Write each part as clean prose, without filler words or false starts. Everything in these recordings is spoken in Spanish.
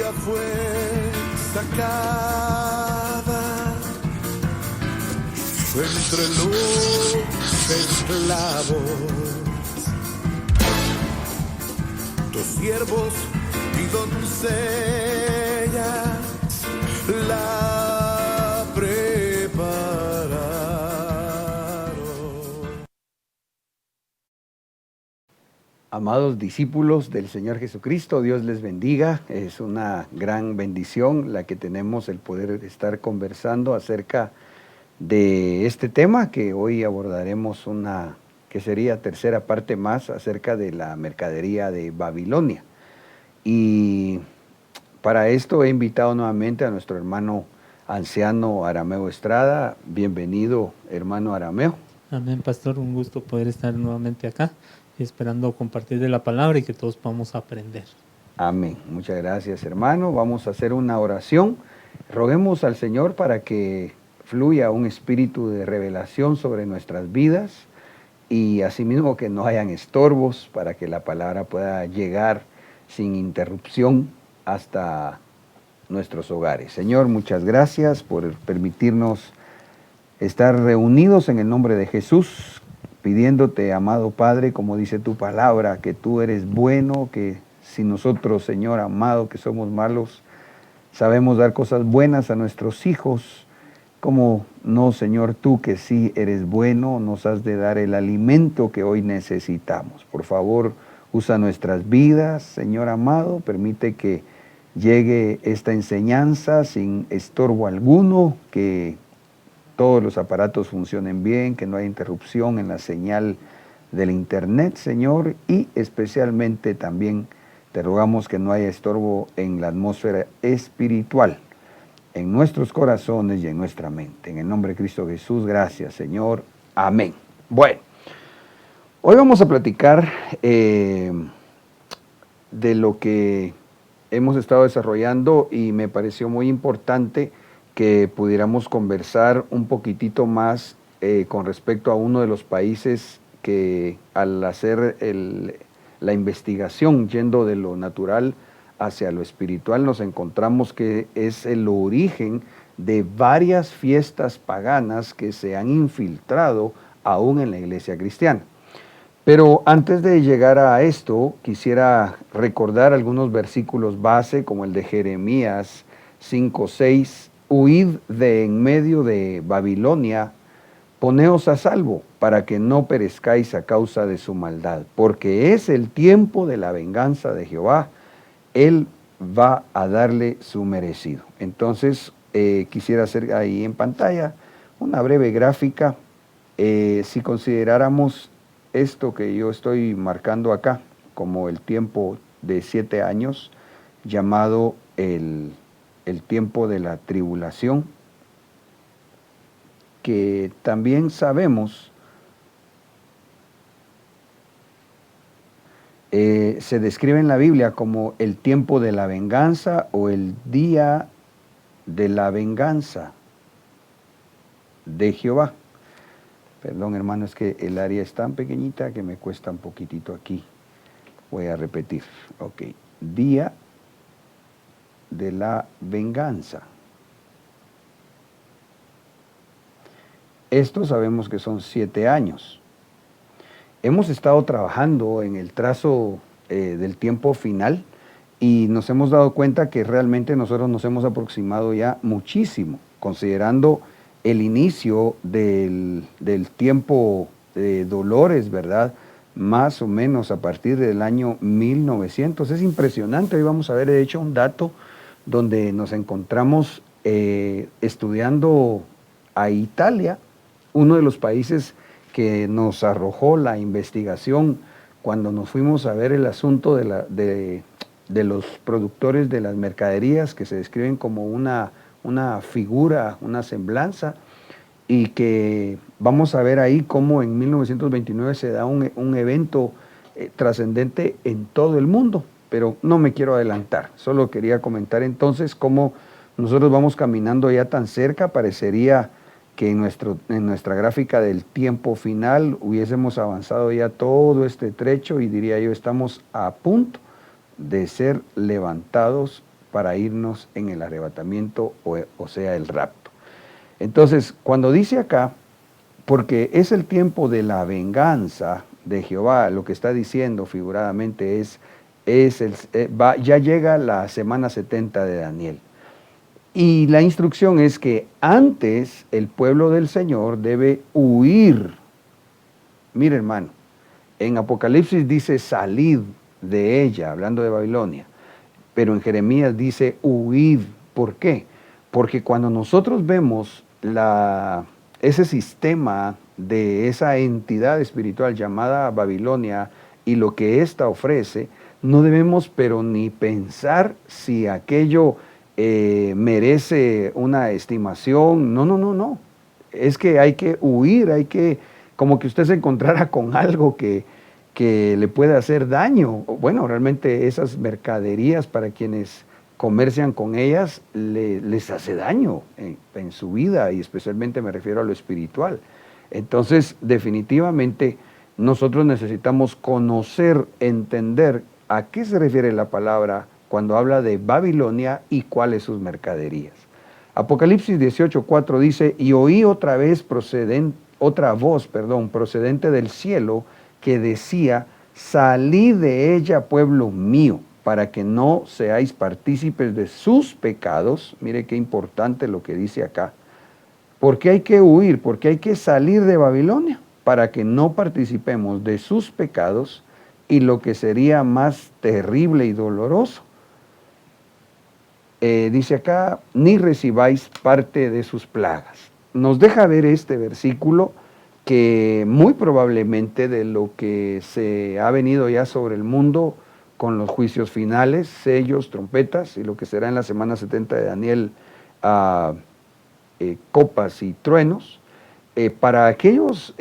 ella fue sacada entre los esclavos, dos siervos y doncellas la prepararon. Amados discípulos del Señor Jesucristo, Dios les bendiga. Es una gran bendición la que tenemos el poder estar conversando acerca de este tema que hoy abordaremos que sería tercera parte más acerca de la mercadería de Babilonia. Y para esto he invitado nuevamente a nuestro hermano anciano Arameo Estrada. Bienvenido, hermano Arameo. Amén, pastor, un gusto poder estar nuevamente acá, esperando compartir de la palabra y que todos podamos aprender. Amén. Muchas gracias, hermano. Vamos a hacer una oración. Roguemos al Señor para que fluya un espíritu de revelación sobre nuestras vidas y asimismo que no hayan estorbos para que la palabra pueda llegar sin interrupción hasta nuestros hogares. Señor, muchas gracias por permitirnos estar reunidos en el nombre de Jesús, pidiéndote, amado Padre, como dice tu palabra, que tú eres bueno, que si nosotros, Señor amado, que somos malos, sabemos dar cosas buenas a nuestros hijos, como no, Señor, tú que sí eres bueno, nos has de dar el alimento que hoy necesitamos. Por favor, usa nuestras vidas, Señor amado, permite que llegue esta enseñanza sin estorbo alguno, que todos los aparatos funcionen bien, que no haya interrupción en la señal del internet, Señor, y especialmente también te rogamos que no haya estorbo en la atmósfera espiritual, en nuestros corazones y en nuestra mente. En el nombre de Cristo Jesús, gracias, Señor. Amén. Bueno, hoy vamos a platicar de lo que hemos estado desarrollando y me pareció muy importante que pudiéramos conversar un poquitito más con respecto a uno de los países que al hacer la investigación yendo de lo natural hacia lo espiritual nos encontramos que es el origen de varias fiestas paganas que se han infiltrado aún en la iglesia cristiana. Pero antes de llegar a esto, quisiera recordar algunos versículos base, como el de Jeremías 5:6, huid de en medio de Babilonia, poneos a salvo, para que no perezcáis a causa de su maldad, porque es el tiempo de la venganza de Jehová, Él va a darle su merecido. Entonces, quisiera hacer ahí en pantalla una breve gráfica. Si consideráramos esto que yo estoy marcando acá como el tiempo de 7 años, llamado el tiempo de la tribulación, que también sabemos se describe en la Biblia como el tiempo de la venganza o el día de la venganza de Jehová. Perdón, hermano, es que el área es tan pequeñita que me cuesta un poquitito aquí. Voy a repetir. Ok. Día de la venganza. Esto sabemos que son 7 años. Hemos estado trabajando en el trazo del tiempo final y nos hemos dado cuenta que realmente nosotros nos hemos aproximado ya muchísimo, considerando el inicio del tiempo de dolores, ¿verdad? Más o menos a partir del año 1900. Es impresionante. Hoy vamos a ver, de hecho, un dato donde nos encontramos estudiando a Italia, uno de los países que nos arrojó la investigación cuando nos fuimos a ver el asunto de los productores de las mercaderías que se describen como una figura, una semblanza, y que vamos a ver ahí cómo en 1929 se da un evento trascendente en todo el mundo, pero no me quiero adelantar, solo quería comentar entonces cómo nosotros vamos caminando ya tan cerca. Parecería que en nuestra gráfica del tiempo final hubiésemos avanzado ya todo este trecho y diría yo estamos a punto de ser levantados para irnos en el arrebatamiento, o sea, el rapto. Entonces, cuando dice acá, porque es el tiempo de la venganza de Jehová, lo que está diciendo figuradamente ya llega la semana 70 de Daniel. Y la instrucción es que antes el pueblo del Señor debe huir. Mire, hermano, en Apocalipsis dice salid de ella, hablando de Babilonia, pero en Jeremías dice huid. ¿Por qué? Porque cuando nosotros vemos ese sistema de esa entidad espiritual llamada Babilonia y lo que ésta ofrece, no debemos pero ni pensar si aquello merece una estimación. No. Es que hay que huir, como que usted se encontrara con algo que le puede hacer daño. Bueno, realmente esas mercaderías, para quienes comercian con ellas, les hace daño en su vida, y especialmente me refiero a lo espiritual. Entonces, definitivamente, nosotros necesitamos conocer, entender a qué se refiere la palabra cuando habla de Babilonia y cuáles sus mercaderías. Apocalipsis 18:4 dice, y oí otra voz procedente del cielo, que decía, salid de ella, pueblo mío, para que no seáis partícipes de sus pecados. Mire qué importante lo que dice acá. ¿Por qué hay que huir? Porque hay que salir de Babilonia, para que no participemos de sus pecados, y lo que sería más terrible y doloroso, dice acá, ni recibáis parte de sus plagas. Nos deja ver este versículo que muy probablemente de lo que se ha venido ya sobre el mundo con los juicios finales, sellos, trompetas, y lo que será en la semana 70 de Daniel, copas y truenos, para aquellos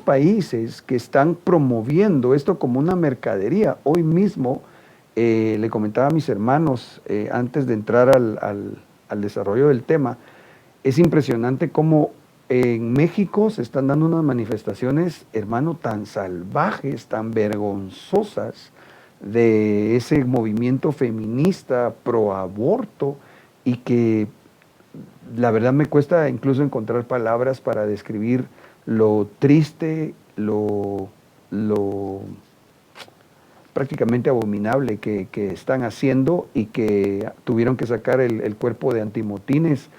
países que están promoviendo esto como una mercadería. Hoy mismo le comentaba a mis hermanos, antes de entrar al desarrollo del tema, es impresionante cómo en México se están dando unas manifestaciones, hermano, tan salvajes, tan vergonzosas, de ese movimiento feminista pro aborto, y que la verdad me cuesta incluso encontrar palabras para describir lo triste, lo prácticamente abominable que están haciendo, y que tuvieron que sacar el cuerpo de antimotines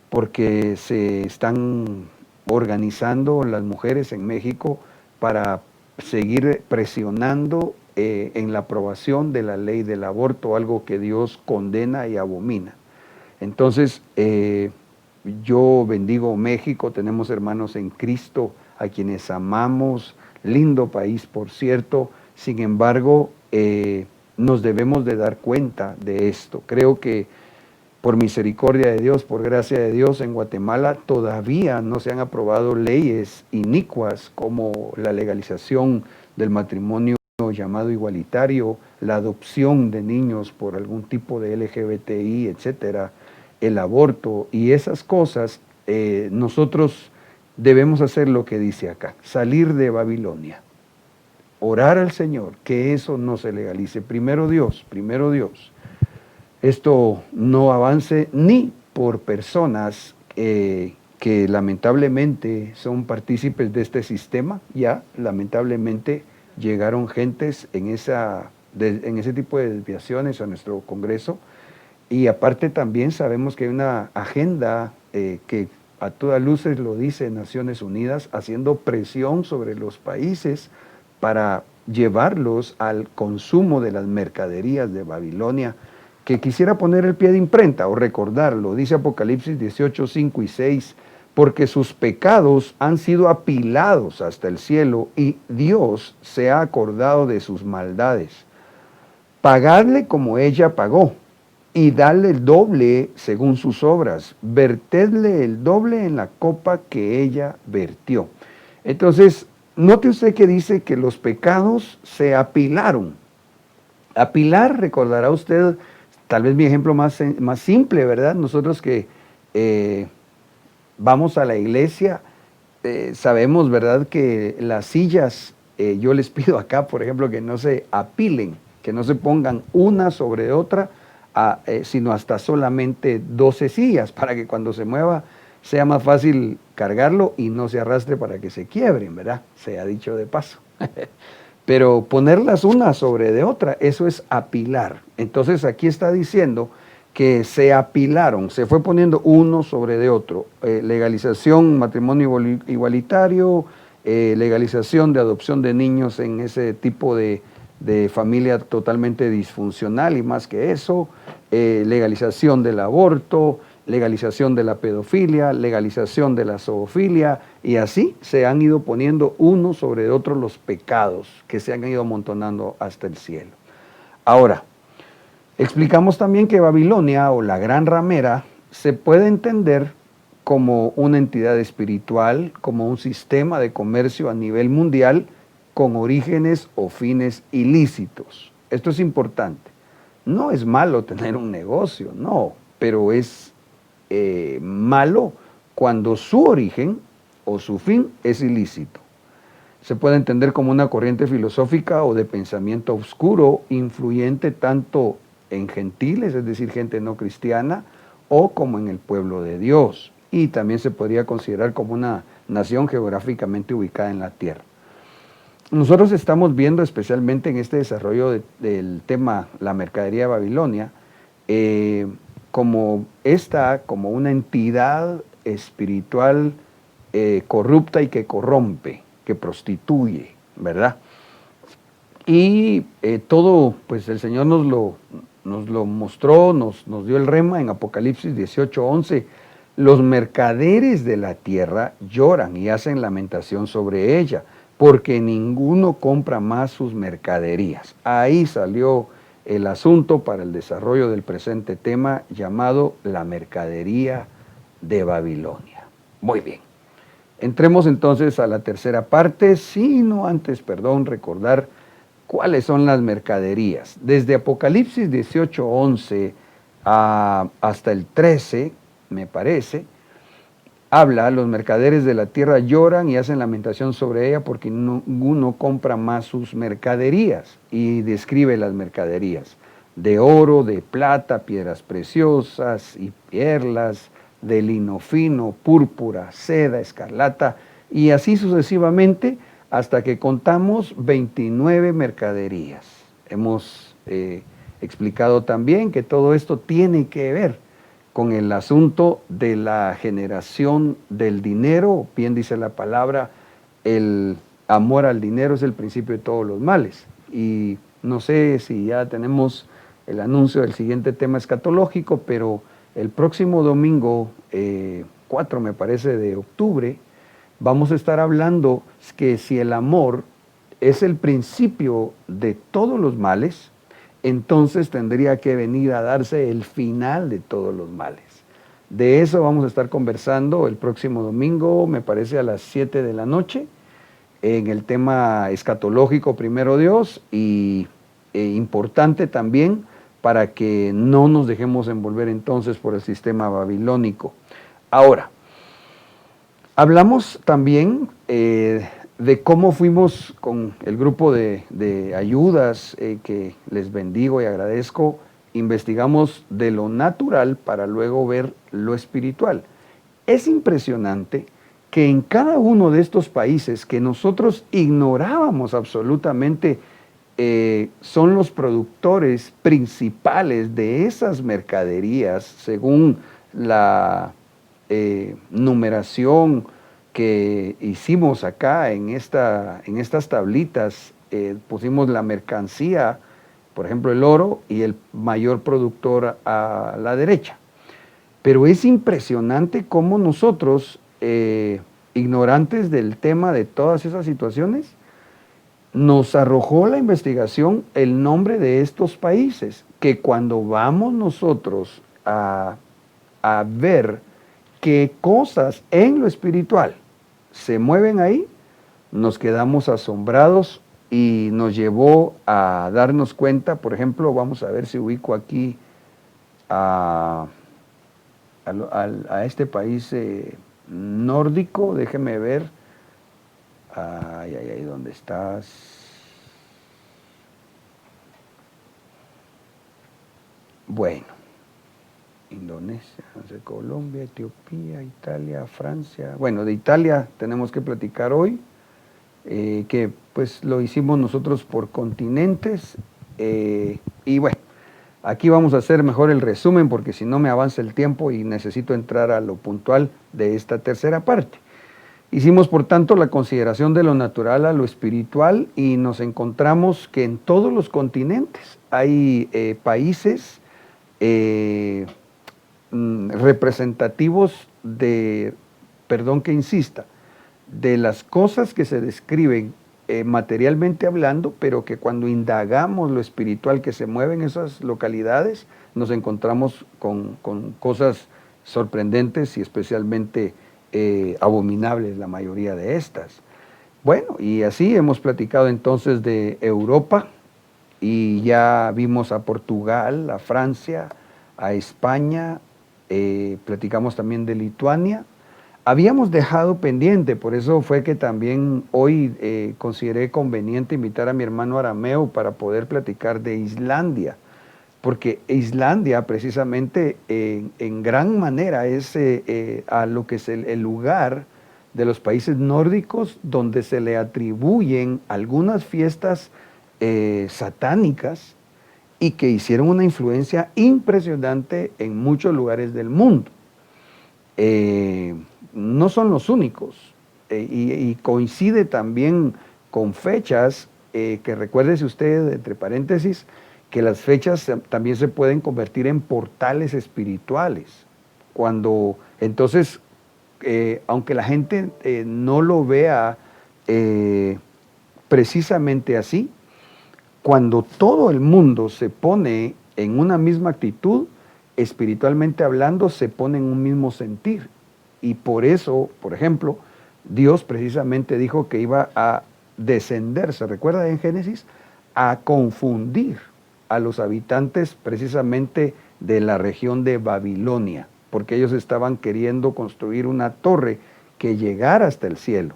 porque se están organizando las mujeres en México para seguir presionando en la aprobación de la ley del aborto, algo que Dios condena y abomina. Entonces, yo bendigo México, tenemos hermanos en Cristo a quienes amamos, lindo país por cierto. Sin embargo, nos debemos de dar cuenta de esto. Creo que por misericordia de Dios, por gracia de Dios, en Guatemala todavía no se han aprobado leyes inicuas como la legalización del matrimonio llamado igualitario, la adopción de niños por algún tipo de LGBTI, etcétera, el aborto y esas cosas. Nosotros debemos hacer lo que dice acá, salir de Babilonia, orar al Señor que eso no se legalice. Primero Dios, esto no avance ni por personas que lamentablemente son partícipes de este sistema. Ya lamentablemente llegaron gentes en ese tipo de desviaciones a nuestro Congreso, y aparte también sabemos que hay una agenda que a todas luces lo dice Naciones Unidas, haciendo presión sobre los países para llevarlos al consumo de las mercaderías de Babilonia, que quisiera poner el pie de imprenta o recordarlo. Dice Apocalipsis 18, 5 y 6, porque sus pecados han sido apilados hasta el cielo, y Dios se ha acordado de sus maldades. Pagadle como ella pagó, y dale el doble según sus obras. Vertedle el doble en la copa que ella vertió. Entonces, note usted que dice que los pecados se apilaron. Apilar, recordará usted, tal vez mi ejemplo más simple, ¿verdad? Nosotros que vamos a la iglesia, sabemos, ¿verdad?, que las sillas, yo les pido acá, por ejemplo, que no se apilen, que no se pongan una sobre otra, sino hasta solamente 12 sillas, para que cuando se mueva sea más fácil cargarlo y no se arrastre para que se quiebren, ¿verdad? Se ha dicho de paso. Pero ponerlas una sobre de otra, eso es apilar. Entonces aquí está diciendo que se apilaron, se fue poniendo uno sobre de otro. Legalización, matrimonio igualitario, legalización de adopción de niños en ese tipo de familia totalmente disfuncional y más que eso, legalización del aborto, legalización de la pedofilia, legalización de la zoofilia, y así se han ido poniendo uno sobre otro los pecados que se han ido amontonando hasta el cielo. Ahora, explicamos también que Babilonia o la gran ramera se puede entender como una entidad espiritual, como un sistema de comercio a nivel mundial con orígenes o fines ilícitos. Esto es importante. No es malo tener un negocio, no, pero es malo cuando su origen o su fin es ilícito. Se puede entender como una corriente filosófica o de pensamiento oscuro, influyente tanto en gentiles, es decir, gente no cristiana, o como en el pueblo de Dios. Y también se podría considerar como una nación geográficamente ubicada en la tierra. Nosotros estamos viendo especialmente en este desarrollo del tema la mercadería de Babilonia, como una entidad espiritual corrupta y que corrompe, que prostituye, ¿verdad? Y todo, pues el Señor nos lo mostró, nos dio el rema en Apocalipsis 18:11. Los mercaderes de la tierra lloran y hacen lamentación sobre ella, porque ninguno compra más sus mercaderías. Ahí salió el asunto para el desarrollo del presente tema llamado la mercadería de Babilonia. Muy bien. Entremos entonces a la tercera parte, sino antes, recordar cuáles son las mercaderías. Desde Apocalipsis 18:11 hasta el 13, me parece, habla, los mercaderes de la tierra lloran y hacen lamentación sobre ella porque ninguno compra más sus mercaderías, y describe las mercaderías de oro, de plata, piedras preciosas y perlas, de lino fino, púrpura, seda, escarlata, y así sucesivamente hasta que contamos 29 mercaderías. Hemos explicado también que todo esto tiene que ver con el asunto de la generación del dinero. Bien dice la palabra, el amor al dinero es el principio de todos los males. Y no sé si ya tenemos el anuncio del siguiente tema escatológico, pero el próximo domingo, 4 me parece de octubre, vamos a estar hablando que si el amor es el principio de todos los males, entonces tendría que venir a darse el final de todos los males. De eso vamos a estar conversando el próximo domingo, me parece a las 7 de la noche, en el tema escatológico primero Dios, y importante también para que no nos dejemos envolver entonces por el sistema babilónico. Ahora, hablamos también de cómo fuimos con el grupo de ayudas que les bendigo y agradezco. Investigamos de lo natural para luego ver lo espiritual. Es impresionante que en cada uno de estos países que nosotros ignorábamos absolutamente, son los productores principales de esas mercaderías según la numeración que hicimos acá en estas tablitas. Pusimos la mercancía, por ejemplo el oro, y el mayor productor a la derecha. Pero es impresionante cómo nosotros, ignorantes del tema de todas esas situaciones, nos arrojó la investigación el nombre de estos países, que cuando vamos nosotros a ver qué cosas en lo espiritual se mueven ahí, nos quedamos asombrados y nos llevó a darnos cuenta. Por ejemplo, vamos a ver si ubico aquí a este país nórdico, déjeme ver. Ay, ¿dónde estás? Bueno, Indonesia, Colombia, Etiopía, Italia, Francia. Bueno, de Italia tenemos que platicar hoy, que pues lo hicimos nosotros por continentes, y bueno, aquí vamos a hacer mejor el resumen porque si no me avanza el tiempo y necesito entrar a lo puntual de esta tercera parte. Hicimos, por tanto, la consideración de lo natural a lo espiritual y nos encontramos que en todos los continentes hay países representativos de, perdón que insista, de las cosas que se describen materialmente hablando, pero que cuando indagamos lo espiritual que se mueve en esas localidades, nos encontramos con cosas sorprendentes y especialmente abominables la mayoría de estas. Bueno, y así hemos platicado entonces de Europa y ya vimos a Portugal, a Francia, a España, platicamos también de Lituania. Habíamos dejado pendiente, por eso fue que también hoy consideré conveniente invitar a mi hermano Arameo para poder platicar de Islandia, porque Islandia precisamente en gran manera es a lo que es el lugar de los países nórdicos donde se le atribuyen algunas fiestas satánicas y que hicieron una influencia impresionante en muchos lugares del mundo. No son los únicos y coincide también con fechas que recuérdese usted, entre paréntesis, que las fechas también se pueden convertir en portales espirituales. Cuando, entonces, aunque la gente no lo vea precisamente así, cuando todo el mundo se pone en una misma actitud, espiritualmente hablando, se pone en un mismo sentir. Y por eso, por ejemplo, Dios precisamente dijo que iba a descender, ¿se recuerda en Génesis? A confundir a los habitantes precisamente de la región de Babilonia, porque ellos estaban queriendo construir una torre que llegara hasta el cielo.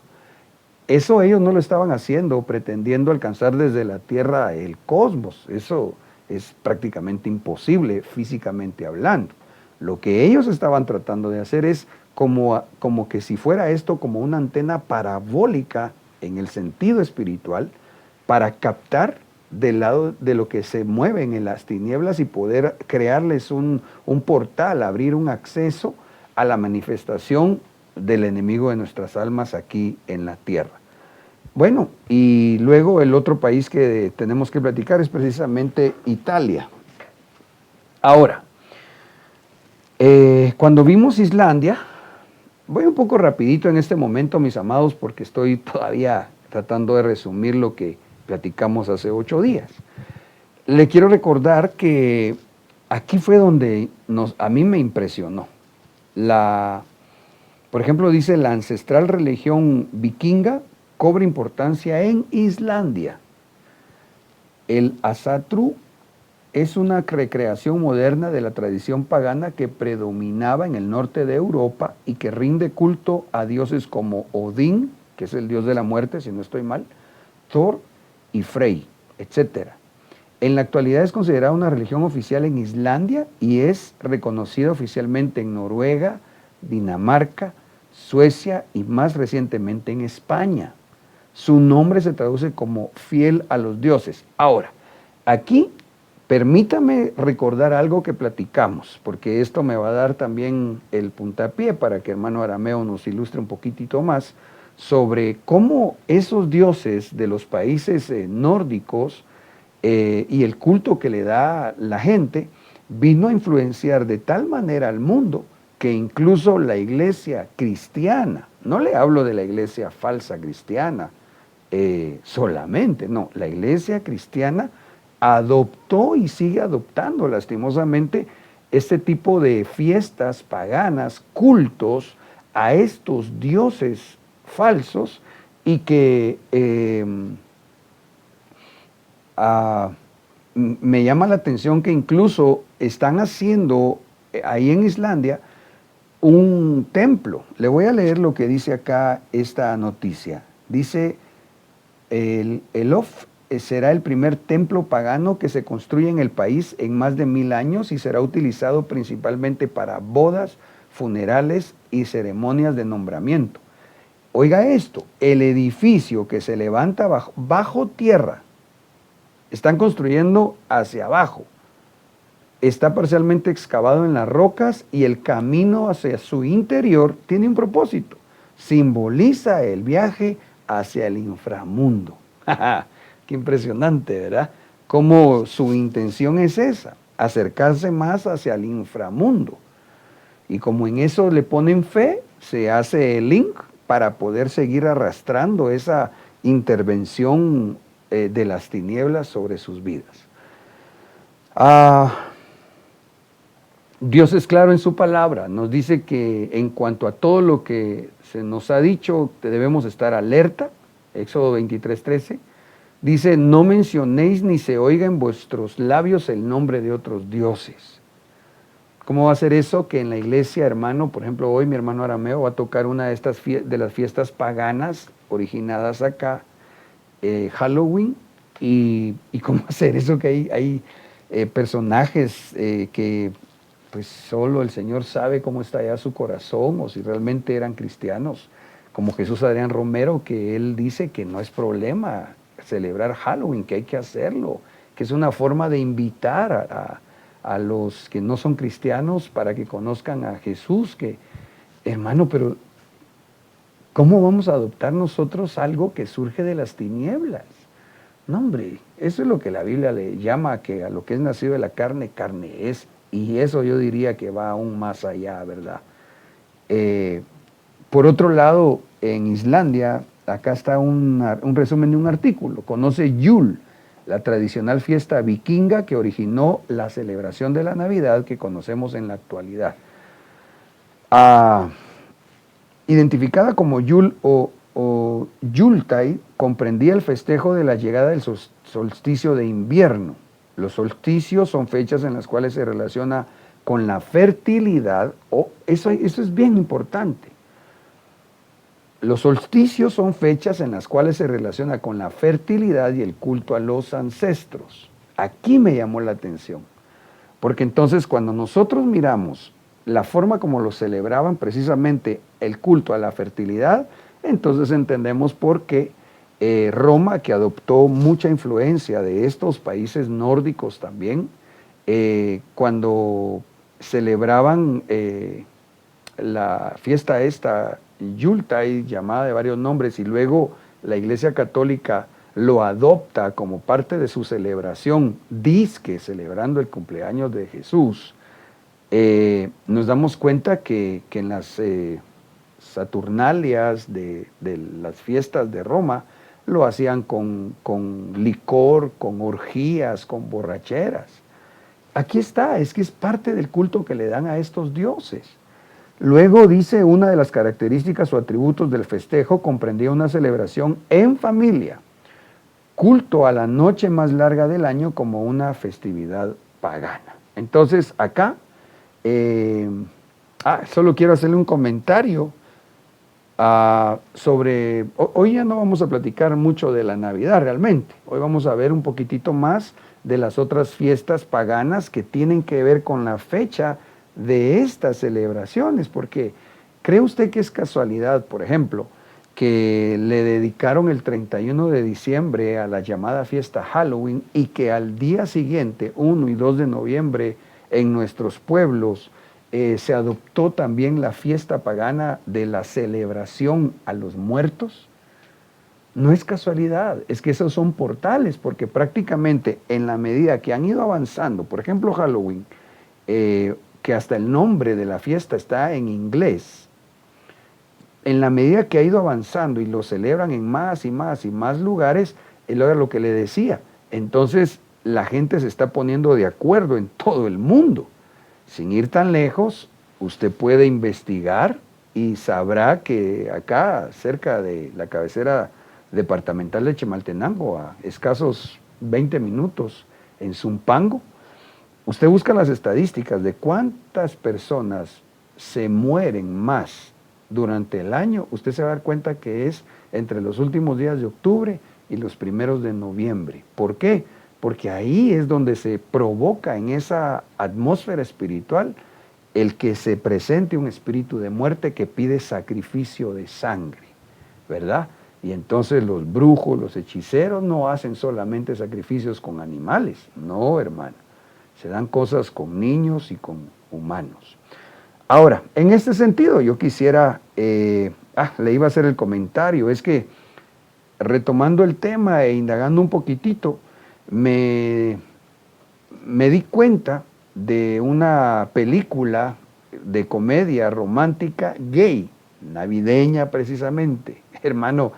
Eso ellos no lo estaban haciendo pretendiendo alcanzar desde la tierra el cosmos, eso es prácticamente imposible físicamente hablando. Lo que ellos estaban tratando de hacer es como que si fuera esto como una antena parabólica en el sentido espiritual para captar del lado de lo que se mueven en las tinieblas y poder crearles un portal, abrir un acceso a la manifestación del enemigo de nuestras almas aquí en la tierra. Bueno, y luego el otro país que tenemos que platicar es precisamente Italia. Ahora, cuando vimos Islandia, voy un poco rapidito en este momento, mis amados, porque estoy todavía tratando de resumir lo que platicamos hace 8 días. Le quiero recordar que aquí fue donde a mí me impresionó. Por ejemplo, dice la ancestral religión vikinga cobra importancia en Islandia. El asatru es una recreación moderna de la tradición pagana que predominaba en el norte de Europa y que rinde culto a dioses como Odín, que es el dios de la muerte, si no estoy mal, Thor y Frey, etc. En la actualidad es considerada una religión oficial en Islandia y es reconocida oficialmente en Noruega, Dinamarca, Suecia y más recientemente en España. Su nombre se traduce como fiel a los dioses. Ahora, aquí permítame recordar algo que platicamos, porque esto me va a dar también el puntapié para que hermano Arameo nos ilustre un poquitito más sobre cómo esos dioses de los países nórdicos y el culto que le da la gente vino a influenciar de tal manera al mundo que incluso la iglesia cristiana, no le hablo de la iglesia falsa cristiana solamente, no, la iglesia cristiana adoptó y sigue adoptando lastimosamente este tipo de fiestas paganas, cultos a estos dioses falsos y que me llama la atención que incluso están haciendo ahí en Islandia un templo. Le voy a leer lo que dice acá esta noticia. Dice, el será el primer templo pagano que se construye en el país en más de 1000 años y será utilizado principalmente para bodas, funerales y ceremonias de nombramiento. Oiga esto, el edificio que se levanta bajo tierra, están construyendo hacia abajo, está parcialmente excavado en las rocas y el camino hacia su interior tiene un propósito, simboliza el viaje hacia el inframundo. Qué impresionante, ¿verdad? Cómo su intención es esa, acercarse más hacia el inframundo. Y como en eso le ponen fe, se hace el link para poder seguir arrastrando esa intervención de las tinieblas sobre sus vidas. Dios es claro en su palabra, nos dice que en cuanto a todo lo que se nos ha dicho, debemos estar alerta. Éxodo 23:13, dice, no mencionéis ni se oiga en vuestros labios el nombre de otros dioses. ¿Cómo va a ser eso? Que en la iglesia, hermano, por ejemplo, hoy mi hermano Arameo va a tocar una de estas de las fiestas paganas originadas acá, Halloween, y cómo hacer eso, que hay personajes que pues solo el Señor sabe cómo está allá su corazón o si realmente eran cristianos, como Jesús Adrián Romero, que él dice que no es problema celebrar Halloween, que hay que hacerlo, que es una forma de invitar a los que no son cristianos para que conozcan a Jesús, que hermano, pero ¿cómo vamos a adoptar nosotros algo que surge de las tinieblas? No, hombre, eso es lo que la Biblia le llama que a lo que es nacido de la carne, carne es, y eso yo diría que va aún más allá, ¿verdad? Por otro lado, en Islandia, acá está un resumen de un artículo, conoce Yule, la tradicional fiesta vikinga que originó la celebración de la Navidad que conocemos en la actualidad. Identificada como Yule o Yuletide, comprendía el festejo de la llegada del solsticio de invierno. Los solsticios son fechas en las cuales se relaciona con la fertilidad, eso es bien importante. Los solsticios son fechas en las cuales se relaciona con la fertilidad y el culto a los ancestros. Aquí me llamó la atención, porque entonces cuando nosotros miramos la forma como lo celebraban precisamente el culto a la fertilidad, entonces entendemos por qué Roma, que adoptó mucha influencia de estos países nórdicos también, cuando celebraban la fiesta esta, Yuletide, llamada de varios nombres, y luego la Iglesia Católica lo adopta como parte de su celebración, dizque celebrando el cumpleaños de Jesús, nos damos cuenta que en las Saturnalias de las fiestas de Roma lo hacían con licor, con orgías, con borracheras. Aquí está, es que es parte del culto que le dan a estos dioses. Luego dice, una de las características o atributos del festejo comprendía una celebración en familia, culto a la noche más larga del año como una festividad pagana. Entonces acá, solo quiero hacerle un comentario sobre, hoy ya no vamos a platicar mucho de la Navidad realmente, hoy vamos a ver un poquitito más de las otras fiestas paganas que tienen que ver con la fecha de estas celebraciones, porque ¿cree usted que es casualidad, por ejemplo, que le dedicaron el 31 de diciembre a la llamada fiesta Halloween y que al día siguiente, 1 y 2 de noviembre, en nuestros pueblos, se adoptó también la fiesta pagana de la celebración a los muertos? No es casualidad, es que esos son portales, porque prácticamente en la medida que han ido avanzando, por ejemplo Halloween, que hasta el nombre de la fiesta está en inglés, en la medida que ha ido avanzando y lo celebran en más y más y más lugares, él era lo que le decía, entonces la gente se está poniendo de acuerdo en todo el mundo. Sin ir tan lejos, usted puede investigar y sabrá que acá, cerca de la cabecera departamental de Chimaltenango, a escasos 20 minutos, en Zumpango, usted busca las estadísticas de cuántas personas se mueren más durante el año, usted se va a dar cuenta que es entre los últimos días de octubre y los primeros de noviembre. ¿Por qué? Porque ahí es donde se provoca en esa atmósfera espiritual el que se presente un espíritu de muerte que pide sacrificio de sangre, ¿verdad? Y entonces los brujos, los hechiceros no hacen solamente sacrificios con animales, no, hermano. Se dan cosas con niños y con humanos. Ahora, en este sentido, yo quisiera, le iba a hacer el comentario, es que retomando el tema e indagando un poquitito, me di cuenta de una película de comedia romántica gay, navideña precisamente. Hermano,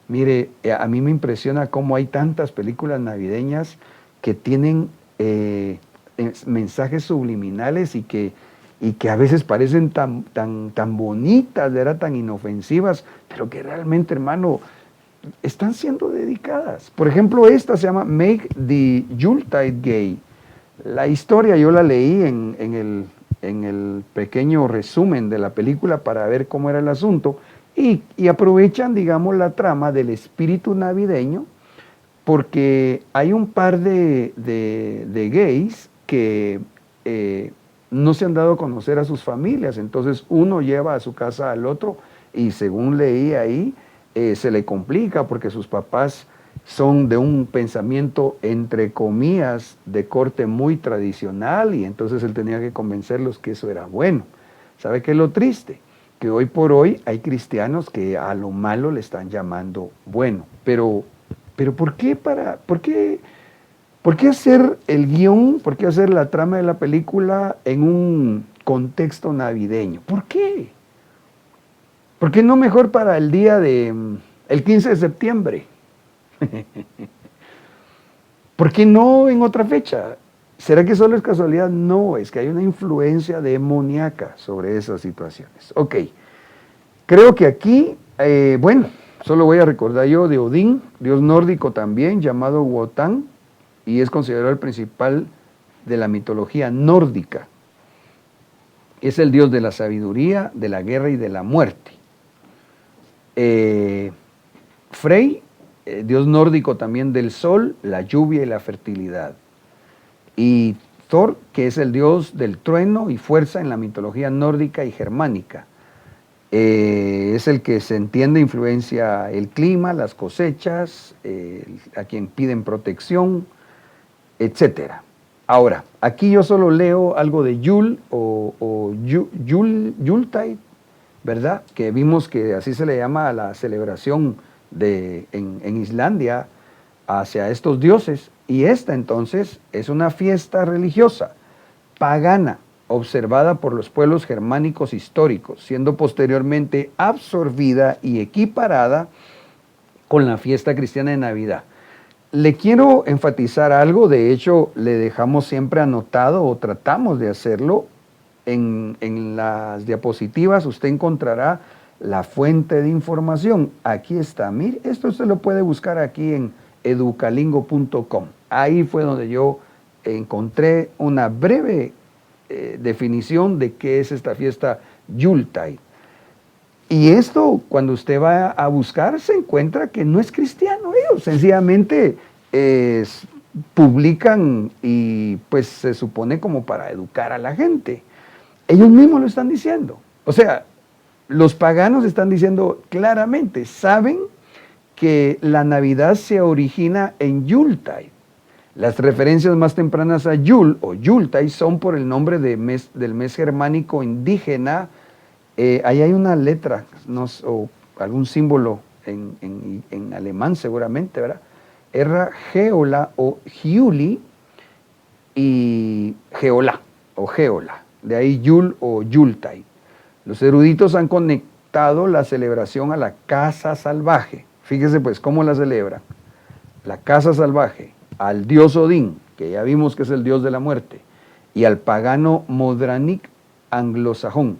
mire, a mí me impresiona cómo hay tantas películas navideñas que tienen mensajes subliminales y que a veces parecen tan bonitas, ¿verdad? Tan inofensivas, pero que realmente, hermano, están siendo dedicadas. Por ejemplo, esta se llama Make the Yuletide Gay. La historia yo la leí en el pequeño resumen de la película para ver cómo era el asunto y aprovechan, digamos, la trama del espíritu navideño porque hay un par de gays que no se han dado a conocer a sus familias, entonces uno lleva a su casa al otro y según leí ahí, se le complica porque sus papás son de un pensamiento, entre comillas, de corte muy tradicional y entonces él tenía que convencerlos que eso era bueno. ¿Sabe qué es lo triste? Que hoy por hoy hay cristianos que a lo malo le están llamando bueno. Pero ¿por qué hacer el guión, por qué hacer la trama de la película en un contexto navideño? ¿Por qué? ¿Por qué no mejor para el día el 15 de septiembre? ¿Por qué no en otra fecha? ¿Será que solo es casualidad? No, es que hay una influencia demoníaca sobre esas situaciones. Ok, creo que aquí, solo voy a recordar yo de Odín, dios nórdico también, llamado Wotan, y es considerado el principal de la mitología nórdica. Es el dios de la sabiduría, de la guerra y de la muerte. Frey, dios nórdico también del sol, la lluvia y la fertilidad. Y Thor, que es el dios del trueno y fuerza en la mitología nórdica y germánica. Es el que se entiende influencia el clima, las cosechas, a quien piden protección, etc. Ahora, aquí yo solo leo algo de Yule o Yuletide, ¿verdad? Que vimos que así se le llama a la celebración en Islandia hacia estos dioses. Y esta entonces es una fiesta religiosa, pagana, observada por los pueblos germánicos históricos, siendo posteriormente absorbida y equiparada con la fiesta cristiana de Navidad. Le quiero enfatizar algo, de hecho le dejamos siempre anotado o tratamos de hacerlo. En las diapositivas usted encontrará la fuente de información. Aquí está, mire, esto usted lo puede buscar aquí en educalingo.com. Ahí fue donde yo encontré una breve definición de qué es esta fiesta Yuletide. Y esto, cuando usted va a buscar, se encuentra que no es cristiano. Ellos sencillamente publican y pues se supone como para educar a la gente. Ellos mismos lo están diciendo. O sea, los paganos están diciendo claramente, saben que la Navidad se origina en Yuletide. Las referencias más tempranas a Yule o Yuletide son por el nombre del mes germánico indígena. Ahí hay una letra o algún símbolo en alemán seguramente, ¿verdad? Era Geola o Giuli y Geola o Geola. De ahí Yule o Yuletide. Los eruditos han conectado la celebración a la caza salvaje. Fíjese pues cómo la celebran. La caza salvaje, al dios Odín, que ya vimos que es el dios de la muerte, y al pagano Modranik anglosajón.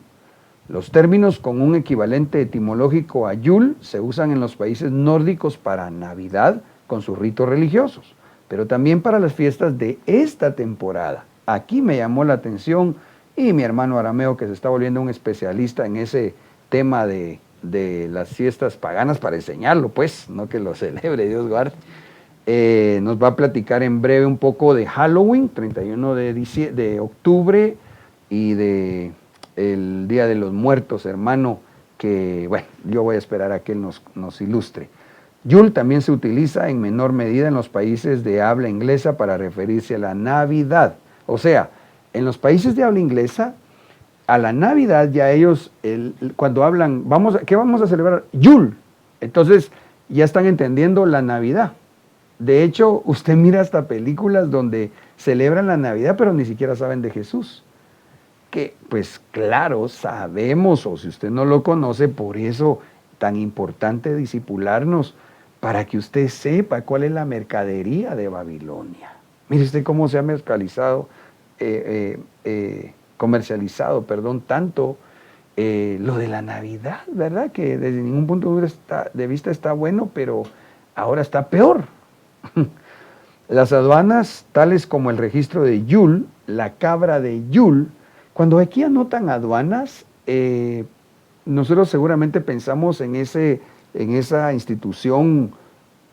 Los términos con un equivalente etimológico a Yule se usan en los países nórdicos para Navidad con sus ritos religiosos, pero también para las fiestas de esta temporada. Aquí me llamó la atención y mi hermano Arameo, que se está volviendo un especialista en ese tema de de las fiestas paganas para enseñarlo, pues, no que lo celebre, Dios guarde. Nos va a platicar en breve un poco de Halloween, 31 de octubre, y de el Día de los Muertos, hermano, que, bueno, yo voy a esperar a que él nos ilustre. Yule también se utiliza en menor medida en los países de habla inglesa para referirse a la Navidad. O sea, en los países de habla inglesa, a la Navidad ya ellos, cuando hablan, ¿qué vamos a celebrar? Yule. Entonces, ya están entendiendo la Navidad. De hecho, usted mira hasta películas donde celebran la Navidad, pero ni siquiera saben de Jesús. Que, pues claro, sabemos, o si usted no lo conoce, por eso tan importante discipularnos, para que usted sepa cuál es la mercadería de Babilonia. Mire usted cómo se ha comercializado, tanto lo de la Navidad, ¿verdad? Que desde ningún punto de vista está bueno, pero ahora está peor. Las aduanas, tales como el registro de Yule, la cabra de Yule, cuando aquí anotan aduanas, nosotros seguramente pensamos en esa institución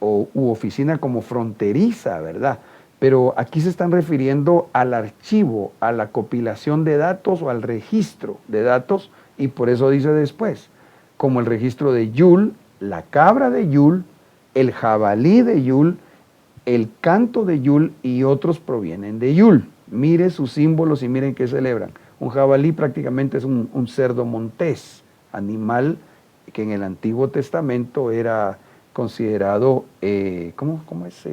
u oficina como fronteriza, ¿verdad? Pero aquí se están refiriendo al archivo, a la compilación de datos o al registro de datos, y por eso dice después, como el registro de Yule, la cabra de Yule, el jabalí de Yule, el canto de Yule y otros provienen de Yule. Mire sus símbolos y miren qué celebran. Un jabalí prácticamente es un cerdo montés, animal que en el Antiguo Testamento era considerado, ¿cómo es?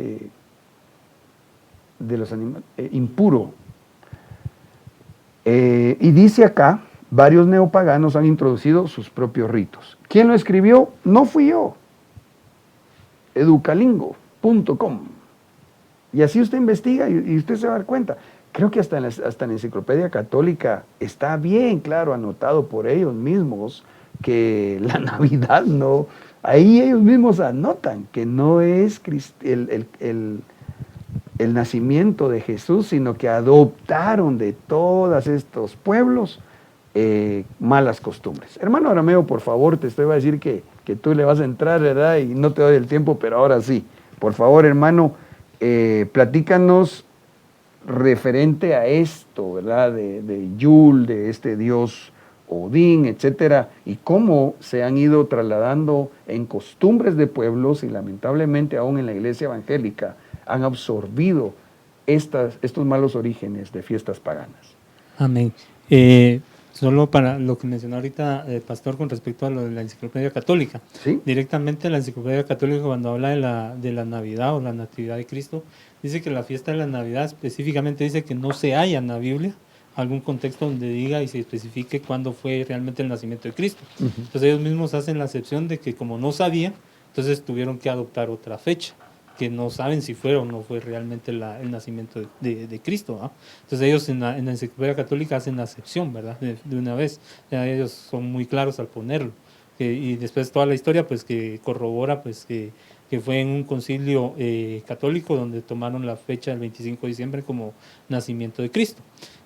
De los animales, impuro. Y dice acá, varios neopaganos han introducido sus propios ritos. ¿Quién lo escribió? No fui yo. Educalingo.com. Y así usted investiga y usted se va a dar cuenta. Creo que hasta en la Enciclopedia Católica está bien claro, anotado por ellos mismos, que la Navidad no, ahí ellos mismos anotan que no es el nacimiento de Jesús, sino que adoptaron de todos estos pueblos malas costumbres. Hermano Arameo, por favor, te estoy a decir que tú le vas a entrar, ¿verdad? Y no te doy el tiempo, pero ahora sí. Por favor, hermano, platícanos referente a esto, ¿verdad? De Yule, de este dios Odín, etcétera, y cómo se han ido trasladando en costumbres de pueblos y lamentablemente aún en la iglesia evangélica han absorbido estos malos orígenes de fiestas paganas. Amén. Solo para lo que mencionó ahorita el pastor con respecto a lo de la Enciclopedia Católica. ¿Sí? Directamente la Enciclopedia Católica, cuando habla de la Navidad o la Natividad de Cristo, dice que la fiesta de la Navidad específicamente dice que no se halla en la Biblia algún contexto donde diga y se especifique cuándo fue realmente el nacimiento de Cristo. Entonces ellos mismos hacen la excepción de que como no sabían, entonces tuvieron que adoptar otra fecha, que no saben si fue o no fue realmente el nacimiento de Cristo, ¿verdad? Entonces ellos en la Enciclopedia Católica hacen la excepción, ¿verdad? De una vez. Ya ellos son muy claros al ponerlo. Y después toda la historia pues que corrobora pues que fue en un concilio católico donde tomaron la fecha del 25 de diciembre como nacimiento de Cristo.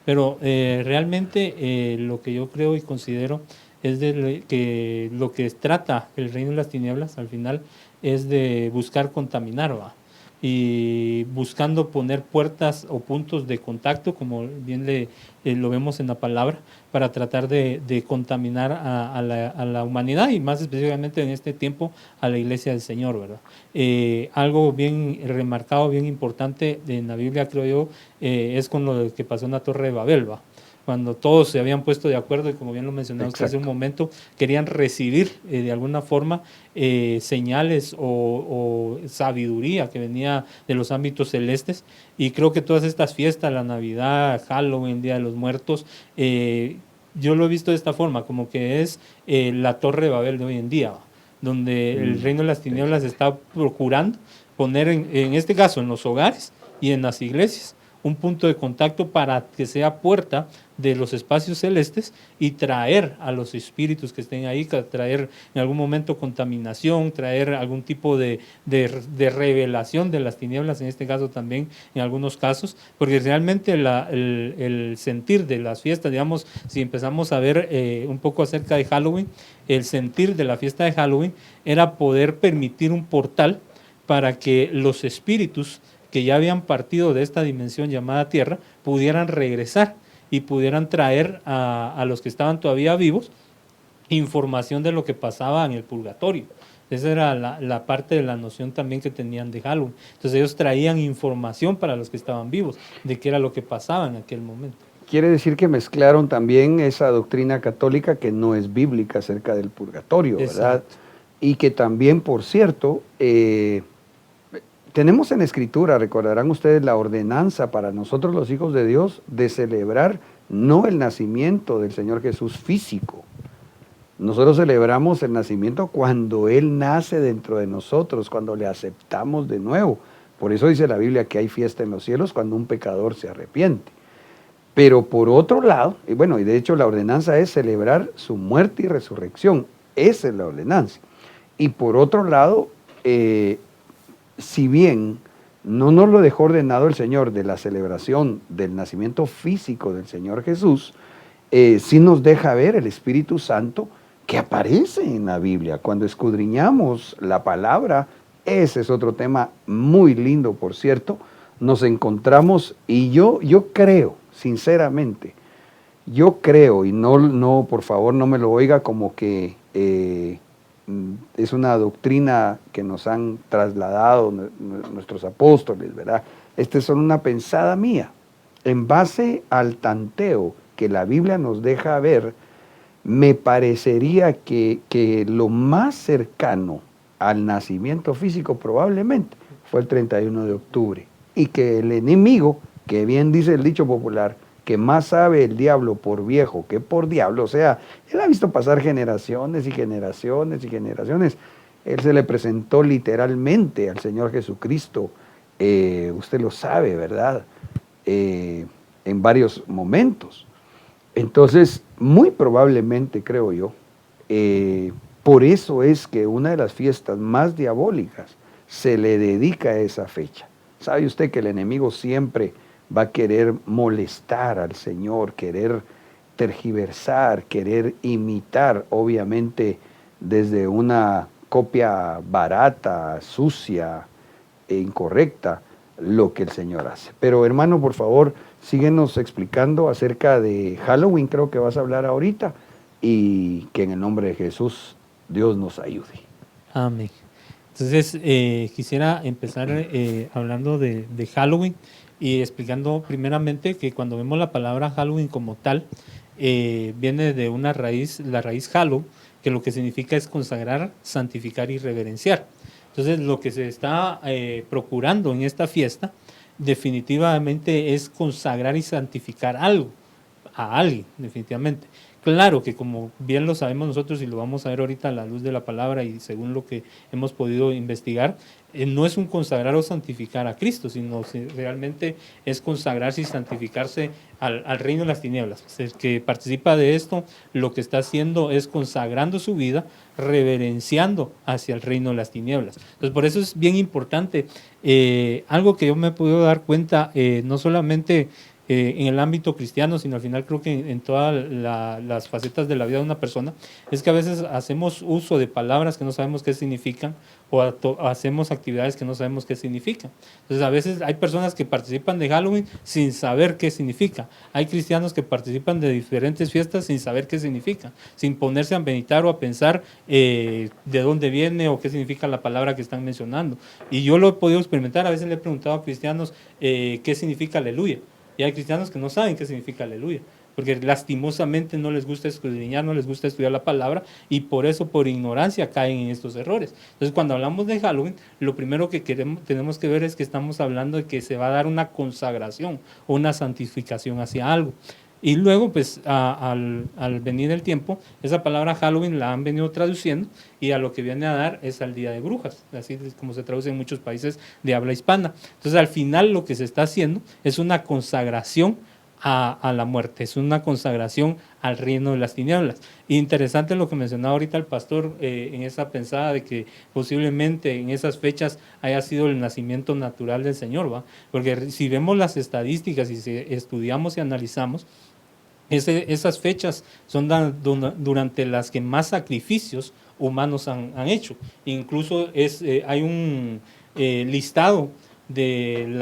Pero realmente lo que yo creo y considero es que lo que trata el reino de las tinieblas al final es de buscar contaminar, ¿va? Y buscando poner puertas o puntos de contacto, como bien lo vemos en la palabra, para tratar de contaminar a la humanidad y más específicamente en este tiempo a la iglesia del Señor, ¿verdad? Algo bien remarcado, bien importante en la Biblia, creo yo, es con lo que pasó en la Torre de Babel, ¿va? Cuando todos se habían puesto de acuerdo y como bien lo mencionamos hace un momento, querían recibir de alguna forma señales o sabiduría que venía de los ámbitos celestes, y creo que todas estas fiestas, la Navidad, Halloween, Día de los Muertos, yo lo he visto de esta forma, como que es la Torre de Babel de hoy en día, donde el reino de las tinieblas está procurando poner en este caso en los hogares y en las iglesias un punto de contacto para que sea puerta de los espacios celestes y traer a los espíritus que estén ahí, traer en algún momento contaminación, traer algún tipo de revelación de las tinieblas, en este caso también, en algunos casos, porque realmente el sentir de las fiestas, digamos, si empezamos a ver un poco acerca de Halloween, el sentir de la fiesta de Halloween era poder permitir un portal para que los espíritus que ya habían partido de esta dimensión llamada Tierra pudieran regresar y pudieran traer a los que estaban todavía vivos información de lo que pasaba en el purgatorio. Esa era la parte de la noción también que tenían de Halloween. Entonces ellos traían información para los que estaban vivos de qué era lo que pasaba en aquel momento. Quiere decir que mezclaron también esa doctrina católica que no es bíblica acerca del purgatorio, ¿verdad? Exacto. Y que también, por cierto, tenemos en Escritura, recordarán ustedes, la ordenanza para nosotros los hijos de Dios de celebrar no el nacimiento del Señor Jesús físico. Nosotros celebramos el nacimiento cuando Él nace dentro de nosotros, cuando le aceptamos de nuevo. Por eso dice la Biblia que hay fiesta en los cielos cuando un pecador se arrepiente. Pero por otro lado, y bueno, y de hecho la ordenanza es celebrar su muerte y resurrección. Esa es la ordenanza. Y por otro lado, si bien no nos lo dejó ordenado el Señor de la celebración del nacimiento físico del Señor Jesús, sí nos deja ver el Espíritu Santo que aparece en la Biblia. Cuando escudriñamos la palabra, ese es otro tema muy lindo, por cierto, nos encontramos, y yo creo, sinceramente, yo creo, y no, por favor, no me lo oiga como que es una doctrina que nos han trasladado nuestros apóstoles, ¿verdad? Esta es solo una pensada mía, en base al tanteo que la Biblia nos deja ver. Me parecería que lo más cercano al nacimiento físico probablemente fue el 31 de octubre, y que el enemigo, que bien dice el dicho popular, que más sabe el diablo por viejo que por diablo, o sea, él ha visto pasar generaciones y generaciones y generaciones. Él se le presentó literalmente al Señor Jesucristo, usted lo sabe, ¿verdad? En varios momentos. Entonces, muy probablemente, creo yo, por eso es que una de las fiestas más diabólicas se le dedica a esa fecha. ¿Sabe usted que el enemigo siempre va a querer molestar al Señor, querer tergiversar, querer imitar, obviamente desde una copia barata, sucia e incorrecta, lo que el Señor hace? Pero hermano, por favor, síguenos explicando acerca de Halloween, creo que vas a hablar ahorita, y que en el nombre de Jesús Dios nos ayude. Amén. Entonces, quisiera empezar hablando de Halloween y explicando primeramente que cuando vemos la palabra Halloween como tal, viene de una raíz, la raíz Hallow, que lo que significa es consagrar, santificar y reverenciar. Entonces, lo que se está procurando en esta fiesta definitivamente es consagrar y santificar algo, a alguien, definitivamente. Claro que como bien lo sabemos nosotros y lo vamos a ver ahorita a la luz de la palabra y según lo que hemos podido investigar, no es un consagrar o santificar a Cristo, sino realmente es consagrarse y santificarse al reino de las tinieblas. El que participa de esto, lo que está haciendo es consagrando su vida, reverenciando hacia el reino de las tinieblas. Entonces, por eso es bien importante, algo que yo me he podido dar cuenta, no solamente en el ámbito cristiano, sino al final creo que en todas las facetas de la vida de una persona, es que a veces hacemos uso de palabras que no sabemos qué significan o hacemos actividades que no sabemos qué significan. Entonces a veces hay personas que participan de Halloween sin saber qué significa. Hay cristianos que participan de diferentes fiestas sin saber qué significa, sin ponerse a meditar o a pensar de dónde viene o qué significa la palabra que están mencionando. Y yo lo he podido experimentar, a veces le he preguntado a cristianos qué significa aleluya. Y hay cristianos que no saben qué significa aleluya, porque lastimosamente no les gusta escudriñar, no les gusta estudiar la palabra y por eso, por ignorancia, caen en estos errores. Entonces, cuando hablamos de Halloween, lo primero que tenemos que ver es que estamos hablando de que se va a dar una consagración o una santificación hacia algo. Y luego, pues, al venir el tiempo, esa palabra Halloween la han venido traduciendo y a lo que viene a dar es al Día de Brujas, así es como se traduce en muchos países de habla hispana. Entonces, al final lo que se está haciendo es una consagración a la muerte, es una consagración al reino de las tinieblas. Interesante lo que mencionaba ahorita el pastor en esa pensada de que posiblemente en esas fechas haya sido el nacimiento natural del Señor, ¿va? Porque si vemos las estadísticas y si estudiamos y analizamos, esas fechas son durante las que más sacrificios humanos han hecho. Incluso hay un listado del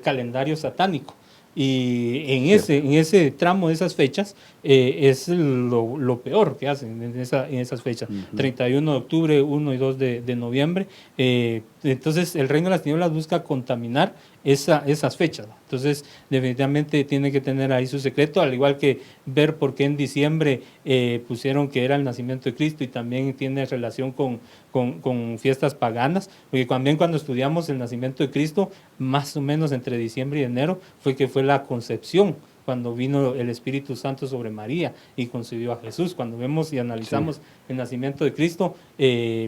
calendario satánico. Y en ese tramo de esas fechas es lo peor que hacen en esas fechas. 31 de octubre, 1 y 2 de noviembre. Entonces el reino de las tinieblas busca contaminar esas fechas. Entonces definitivamente tiene que tener ahí su secreto, al igual que ver por qué en diciembre pusieron que era el nacimiento de Cristo y también tiene relación con fiestas paganas, porque también cuando estudiamos el nacimiento de Cristo, más o menos entre diciembre y enero, fue la concepción, cuando vino el Espíritu Santo sobre María y concibió a Jesús. Cuando vemos y analizamos el nacimiento de Cristo,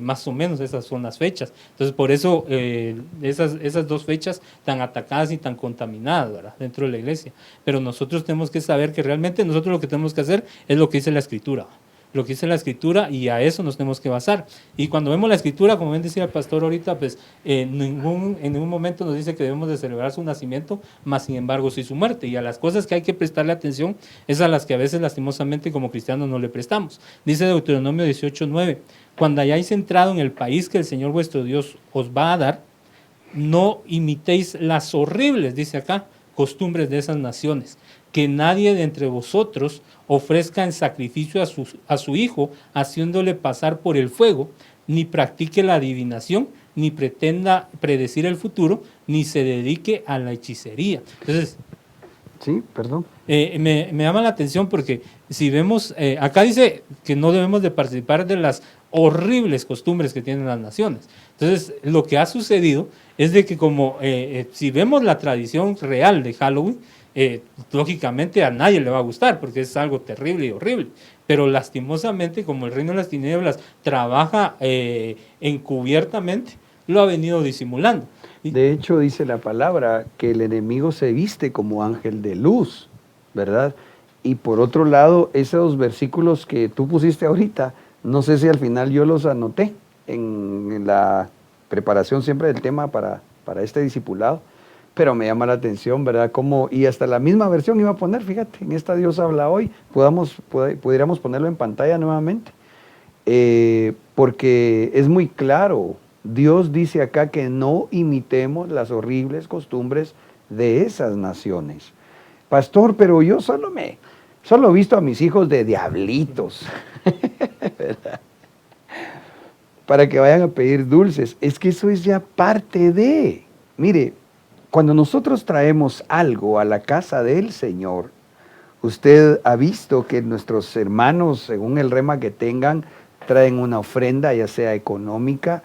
más o menos esas son las fechas. Entonces, por eso esas dos fechas tan atacadas y tan contaminadas, ¿verdad?, dentro de la iglesia. Pero nosotros tenemos que saber que realmente nosotros lo que tenemos que hacer es lo que dice la Escritura. Lo que dice la Escritura, y a eso nos tenemos que basar. Y cuando vemos la Escritura, como bien decía el pastor ahorita, pues en ningún momento nos dice que debemos de celebrar su nacimiento, más sin embargo sí su muerte. Y a las cosas que hay que prestarle atención es a las que a veces lastimosamente como cristianos no le prestamos. Dice Deuteronomio 18:9, cuando hayáis entrado en el país que el Señor vuestro Dios os va a dar, no imitéis las horribles, dice acá, costumbres de esas naciones, que nadie de entre vosotros ofrezca en sacrificio a su hijo, haciéndole pasar por el fuego, ni practique la adivinación, ni pretenda predecir el futuro, ni se dedique a la hechicería. Entonces, sí, perdón. Me llama la atención porque si vemos, acá dice que no debemos de participar de las horribles costumbres que tienen las naciones. Entonces, lo que ha sucedido es de que como si vemos la tradición real de Halloween, lógicamente a nadie le va a gustar porque es algo terrible y horrible, pero lastimosamente como el reino de las tinieblas trabaja encubiertamente, lo ha venido disimulando. De hecho, dice la palabra que el enemigo se viste como ángel de luz, ¿verdad? Y por otro lado, esos versículos que tú pusiste ahorita, no sé si al final yo los anoté en la preparación siempre del tema para este discipulado, pero me llama la atención, ¿verdad? Como, y hasta la misma versión iba a poner, fíjate, en esta Dios habla hoy, pudiéramos ponerlo en pantalla nuevamente, porque es muy claro. Dios dice acá que no imitemos las horribles costumbres de esas naciones. Pastor, pero yo solo he visto a mis hijos de diablitos, ¿verdad?, para que vayan a pedir dulces. Es que eso es ya parte de, mire, cuando nosotros traemos algo a la casa del Señor, usted ha visto que nuestros hermanos, según el rema que tengan, traen una ofrenda, ya sea económica,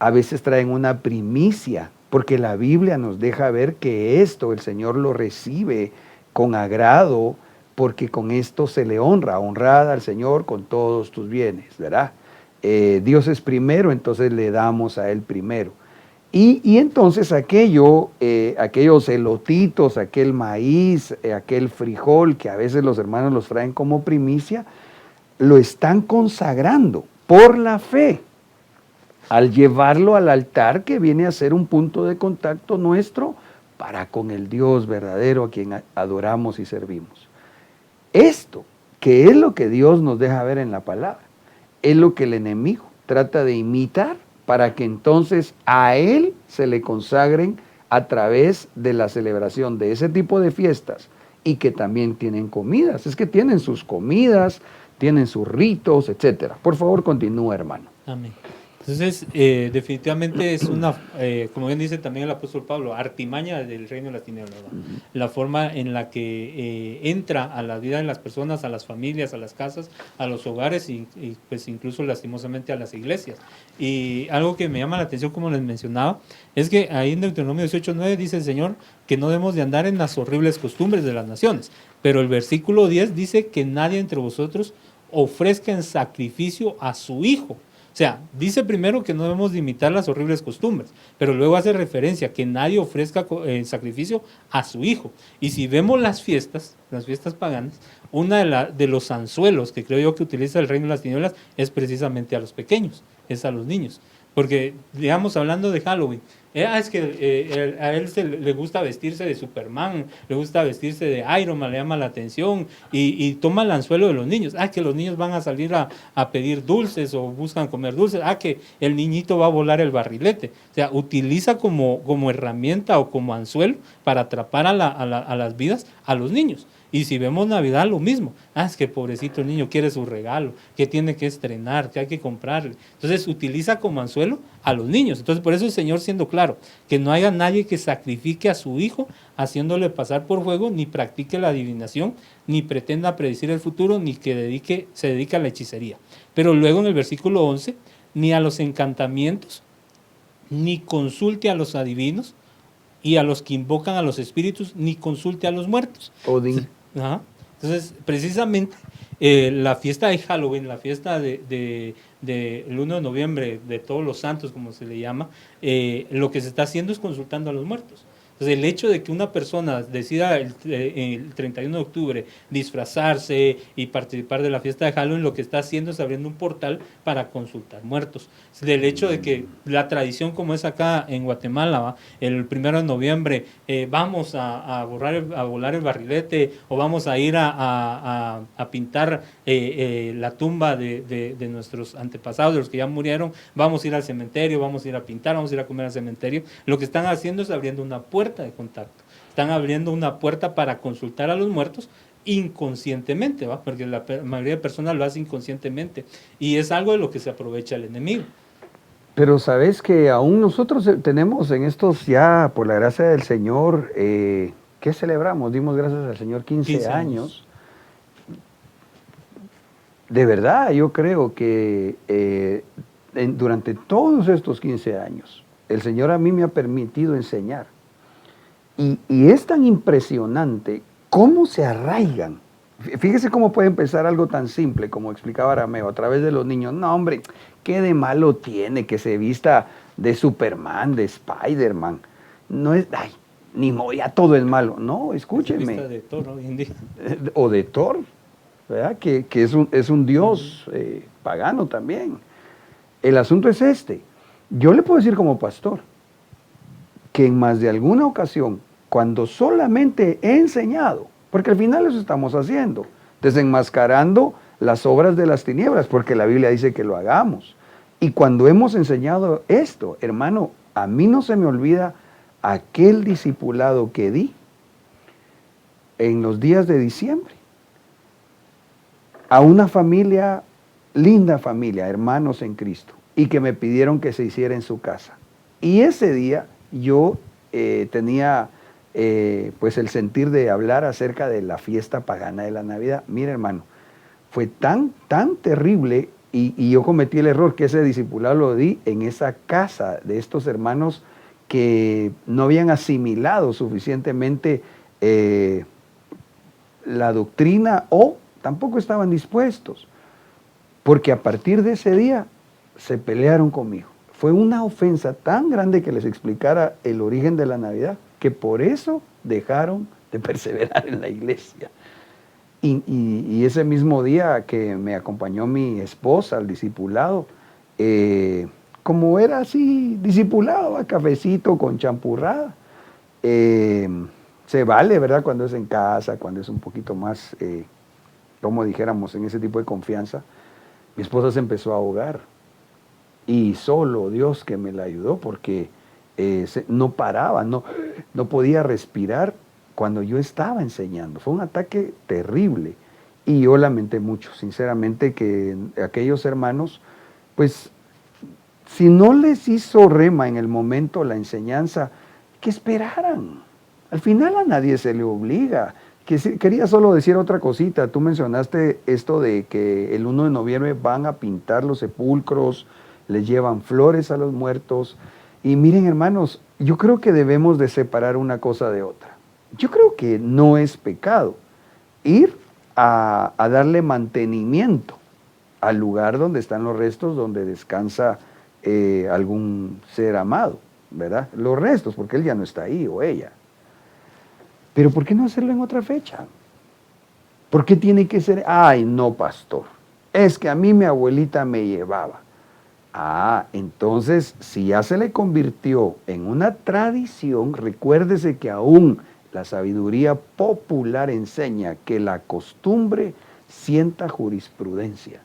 a veces traen una primicia, porque la Biblia nos deja ver que esto el Señor lo recibe con agrado, porque con esto se le honra. Honrad al Señor con todos tus bienes, ¿verdad? Dios es primero, entonces le damos a Él primero. Y entonces aquellos elotitos, aquel maíz, aquel frijol que a veces los hermanos los traen como primicia, lo están consagrando por la fe, al llevarlo al altar que viene a ser un punto de contacto nuestro para con el Dios verdadero a quien adoramos y servimos. Esto, que es lo que Dios nos deja ver en la palabra, es lo que el enemigo trata de imitar para que entonces a él se le consagren a través de la celebración de ese tipo de fiestas y que también tienen comidas. Es que tienen sus comidas, tienen sus ritos, etc. Por favor, continúa, hermano. Amén. Entonces, definitivamente es una, como bien dice también el apóstol Pablo, artimaña del reino de las tinieblas, ¿no? La forma en la que entra a la vida de las personas, a las familias, a las casas, a los hogares y pues incluso lastimosamente a las iglesias. Y algo que me llama la atención, como les mencionaba, es que ahí en Deuteronomio 18:9 dice el Señor que no debemos de andar en las horribles costumbres de las naciones, pero el versículo 10 dice que nadie entre vosotros ofrezca en sacrificio a su hijo. O sea, dice primero que no debemos de imitar las horribles costumbres, pero luego hace referencia a que nadie ofrezca en sacrificio a su hijo. Y si vemos las fiestas paganas, una de los anzuelos que creo yo que utiliza el reino de las tinieblas es precisamente a los pequeños, es a los niños. Porque, digamos, hablando de Halloween, es que a él le gusta vestirse de Superman, le gusta vestirse de Iron Man, le llama la atención y toma el anzuelo de los niños. Que los niños van a salir a pedir dulces o buscan comer dulces. Que el niñito va a volar el barrilete. O sea, utiliza como herramienta o como anzuelo para atrapar a las vidas a los niños. Y si vemos Navidad, lo mismo. Es que pobrecito el niño quiere su regalo, que tiene que estrenar, que hay que comprarle. Entonces utiliza como anzuelo a los niños. Entonces por eso el Señor, siendo claro, que no haya nadie que sacrifique a su hijo haciéndole pasar por fuego, ni practique la adivinación, ni pretenda predecir el futuro, ni que se dedique a la hechicería. Pero luego en el versículo 11, ni a los encantamientos, ni consulte a los adivinos, y a los que invocan a los espíritus, ni consulte a los muertos. Odín. Ajá. Entonces, precisamente la fiesta de Halloween, la fiesta del 1 de noviembre, de todos los santos, como se le llama, lo que se está haciendo es consultando a los muertos. Entonces, el hecho de que una persona decida el 31 de octubre disfrazarse y participar de la fiesta de Halloween, lo que está haciendo es abriendo un portal para consultar muertos. Del hecho de que la tradición, como es acá en Guatemala, ¿va? El 1 de noviembre vamos a volar el barrilete o vamos a ir a pintar la tumba de nuestros antepasados, de los que ya murieron, vamos a ir al cementerio, vamos a ir a pintar, vamos a ir a comer al cementerio. Lo que están haciendo es abriendo una puerta de contacto. Están abriendo una puerta para consultar a los muertos inconscientemente, ¿va? Porque la mayoría de personas lo hace inconscientemente y es algo de lo que se aprovecha el enemigo. Pero sabes que aún nosotros tenemos en estos ya, por la gracia del Señor, ¿qué celebramos? Dimos gracias al Señor 15 años. De verdad, yo creo que durante todos estos 15 años, el Señor a mí me ha permitido enseñar. Y es tan impresionante cómo se arraigan. Fíjese cómo puede empezar algo tan simple como explicaba Arameo a través de los niños. No, hombre, ¿qué de malo tiene que se vista de Superman, de Spider-Man? No es, ni ya todo es malo. No, escúcheme. Se vista de Thor hoy en día. O de Thor, ¿verdad? Que es un dios pagano también. El asunto es este. Yo le puedo decir como pastor que en más de alguna ocasión, cuando solamente he enseñado, porque al final eso estamos haciendo, desenmascarando las obras de las tinieblas, porque la Biblia dice que lo hagamos. Y cuando hemos enseñado esto, hermano, a mí no se me olvida aquel discipulado que di en los días de diciembre a una familia, linda familia, hermanos en Cristo, y que me pidieron que se hiciera en su casa. Y ese día yo tenía pues el sentir de hablar acerca de la fiesta pagana de la Navidad. Mira, hermano, fue tan terrible y yo cometí el error que ese discipulado lo di en esa casa de estos hermanos que no habían asimilado suficientemente la doctrina o tampoco estaban dispuestos, porque a partir de ese día se pelearon conmigo. Fue una ofensa tan grande que les explicara el origen de la Navidad, que por eso dejaron de perseverar en la iglesia. Y ese mismo día que me acompañó mi esposa al discipulado, como era así, discipulado, a cafecito con champurrada, se vale, ¿verdad? Cuando es en casa, cuando es un poquito más, como dijéramos, en ese tipo de confianza. Mi esposa se empezó a ahogar y solo Dios que me la ayudó, porque no paraba, no podía respirar cuando yo estaba enseñando. Fue un ataque terrible y yo lamenté mucho, sinceramente, que aquellos hermanos pues Si no les hizo rema en el momento la enseñanza, que esperaran. Al final a nadie se le obliga. Quería solo decir otra cosita. Tú mencionaste esto de que el 1 de noviembre van a pintar los sepulcros, les llevan flores a los muertos. Y miren, hermanos, yo creo que debemos de separar una cosa de otra. Yo creo que no es pecado ir a darle mantenimiento al lugar donde están los restos, donde descansa algún ser amado, ¿verdad? Los restos, porque él ya no está ahí o ella. Pero ¿por qué no hacerlo en otra fecha? ¿Por qué tiene que ser? Ay, no, pastor, es que a mí mi abuelita me llevaba. Ah, entonces, si ya se le convirtió en una tradición, recuérdese que aún la sabiduría popular enseña que la costumbre sienta jurisprudencia.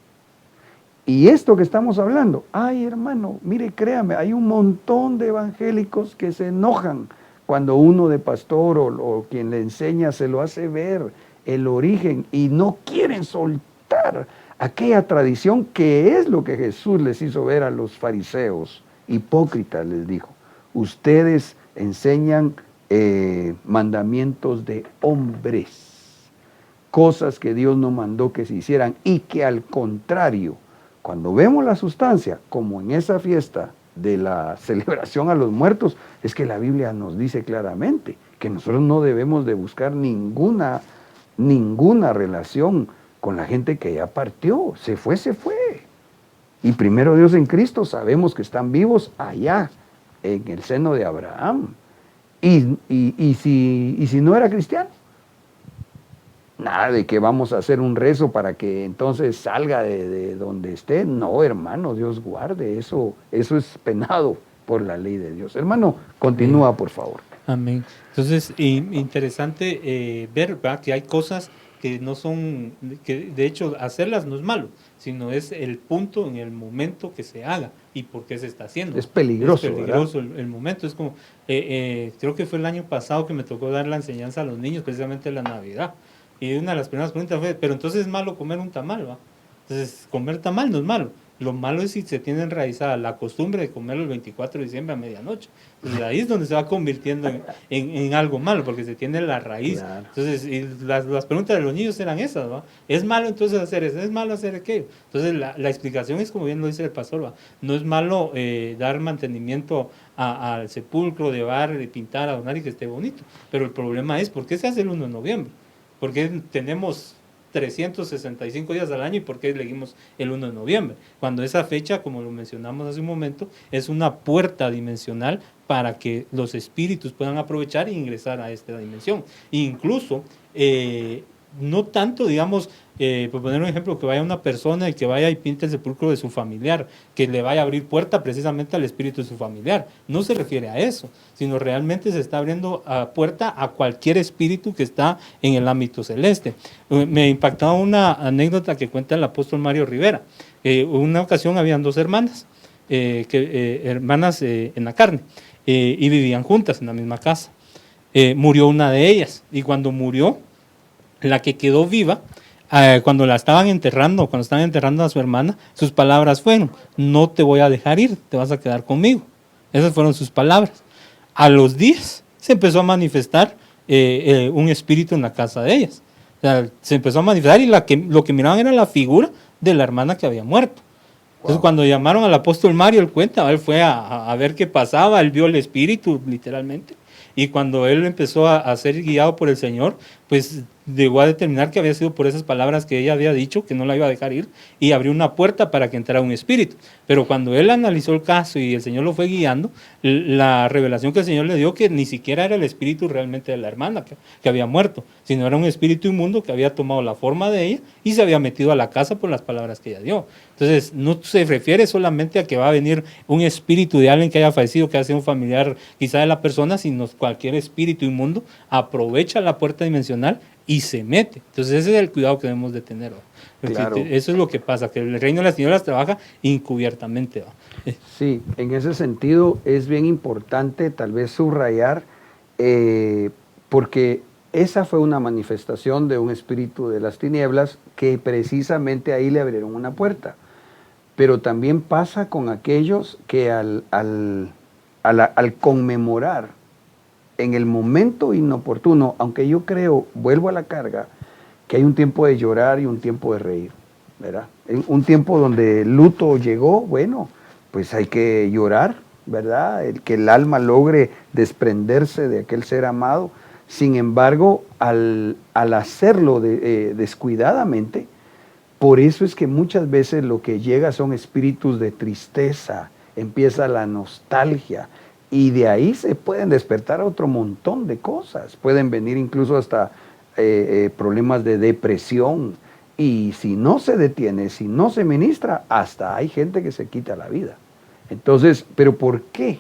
Y esto que estamos hablando, ay hermano, mire, créame, hay un montón de evangélicos que se enojan cuando uno de pastor o quien le enseña se lo hace ver el origen y no quieren soltar aquella tradición que es lo que Jesús les hizo ver a los fariseos. Hipócritas, les dijo, ustedes enseñan mandamientos de hombres, cosas que Dios no mandó que se hicieran y que al contrario, cuando vemos la sustancia, como en esa fiesta de la celebración a los muertos, es que la Biblia nos dice claramente que nosotros no debemos de buscar ninguna relación con la gente que ya partió, se fue. Y primero Dios en Cristo sabemos que están vivos allá, en el seno de Abraham. Y si no era cristiano, nada de que vamos a hacer un rezo para que entonces salga de donde esté. No, hermano, Dios guarde, eso es penado por la ley de Dios. Hermano, continúa, por favor. Amén. Entonces, interesante ver, ¿verdad?, que hay cosas que no son, que de hecho hacerlas no es malo, sino es el punto en el momento que se haga y por qué se está haciendo. Es peligroso, es peligroso el momento. Es como, creo que fue el año pasado que me tocó dar la enseñanza a los niños, precisamente en la Navidad. Y una de las primeras preguntas fue, pero entonces es malo comer un tamal, ¿va? Entonces, comer tamal no es malo. Lo malo es si se tiene enraizada la costumbre de comerlo el 24 de diciembre a medianoche. Entonces ahí es donde se va convirtiendo en algo malo, porque se tiene la raíz. Claro. Entonces, y las preguntas de los niños eran esas, ¿va? ¿Es malo entonces hacer eso? ¿Es malo hacer aquello? Entonces la explicación es como bien lo dice el pastor, ¿va? No es malo dar mantenimiento al sepulcro, llevar, pintar, adornar y que esté bonito. Pero el problema es, ¿por qué se hace el 1 de noviembre? ¿Por qué tenemos 365 días al año y por qué elegimos el 1 de noviembre? Cuando esa fecha, como lo mencionamos hace un momento, es una puerta dimensional para que los espíritus puedan aprovechar e ingresar a esta dimensión. E incluso, no tanto, digamos, por poner un ejemplo, que vaya una persona y que vaya y pinte el sepulcro de su familiar, que le vaya a abrir puerta precisamente al espíritu de su familiar. No se refiere a eso, sino realmente se está abriendo puerta a cualquier espíritu que está en el ámbito celeste. Me impactaba una anécdota que cuenta el apóstol Mario Rivera. Una ocasión habían dos hermanas, hermanas en la carne, y vivían juntas en la misma casa. Murió una de ellas, y cuando murió, la que quedó viva, cuando estaban enterrando a su hermana, sus palabras fueron: no te voy a dejar ir, te vas a quedar conmigo. Esas fueron sus palabras. A los días se empezó a manifestar un espíritu en la casa de ellas. O sea, se empezó a manifestar y lo que miraban era la figura de la hermana que había muerto. Entonces, cuando llamaron al apóstol Mario, él cuenta, él fue a ver qué pasaba, él vio el espíritu literalmente. Y cuando él empezó a ser guiado por el Señor, pues llegó a determinar que había sido por esas palabras que ella había dicho, que no la iba a dejar ir, y abrió una puerta para que entrara un espíritu. Pero cuando él analizó el caso y el Señor lo fue guiando, la revelación que el Señor le dio, que ni siquiera era el espíritu realmente de la hermana que había muerto, sino era un espíritu inmundo que había tomado la forma de ella y se había metido a la casa por las palabras que ella dio. Entonces, no se refiere solamente a que va a venir un espíritu de alguien que haya fallecido, que haya sido un familiar quizá de la persona, sino cualquier espíritu inmundo aprovecha la puerta dimensional y se mete. Entonces ese es el cuidado que debemos de tener. Claro. Eso es lo que pasa, que el reino de las tinieblas trabaja encubiertamente. Sí, en ese sentido es bien importante tal vez subrayar, porque esa fue una manifestación de un espíritu de las tinieblas que precisamente ahí le abrieron una puerta. pero también pasa con aquellos que al conmemorar en el momento inoportuno, aunque yo creo, vuelvo a la carga, que hay un tiempo de llorar y un tiempo de reír, ¿verdad? Un tiempo donde el luto llegó, bueno, pues hay que llorar, ¿verdad? Que el alma logre desprenderse de aquel ser amado. Sin embargo, al hacerlo descuidadamente, por eso es que muchas veces lo que llega son espíritus de tristeza, empieza la nostalgia, y de ahí se pueden despertar otro montón de cosas. Pueden venir incluso hasta problemas de depresión, y si no se detiene, si no se ministra, hasta hay gente que se quita la vida. Entonces, ¿pero por qué?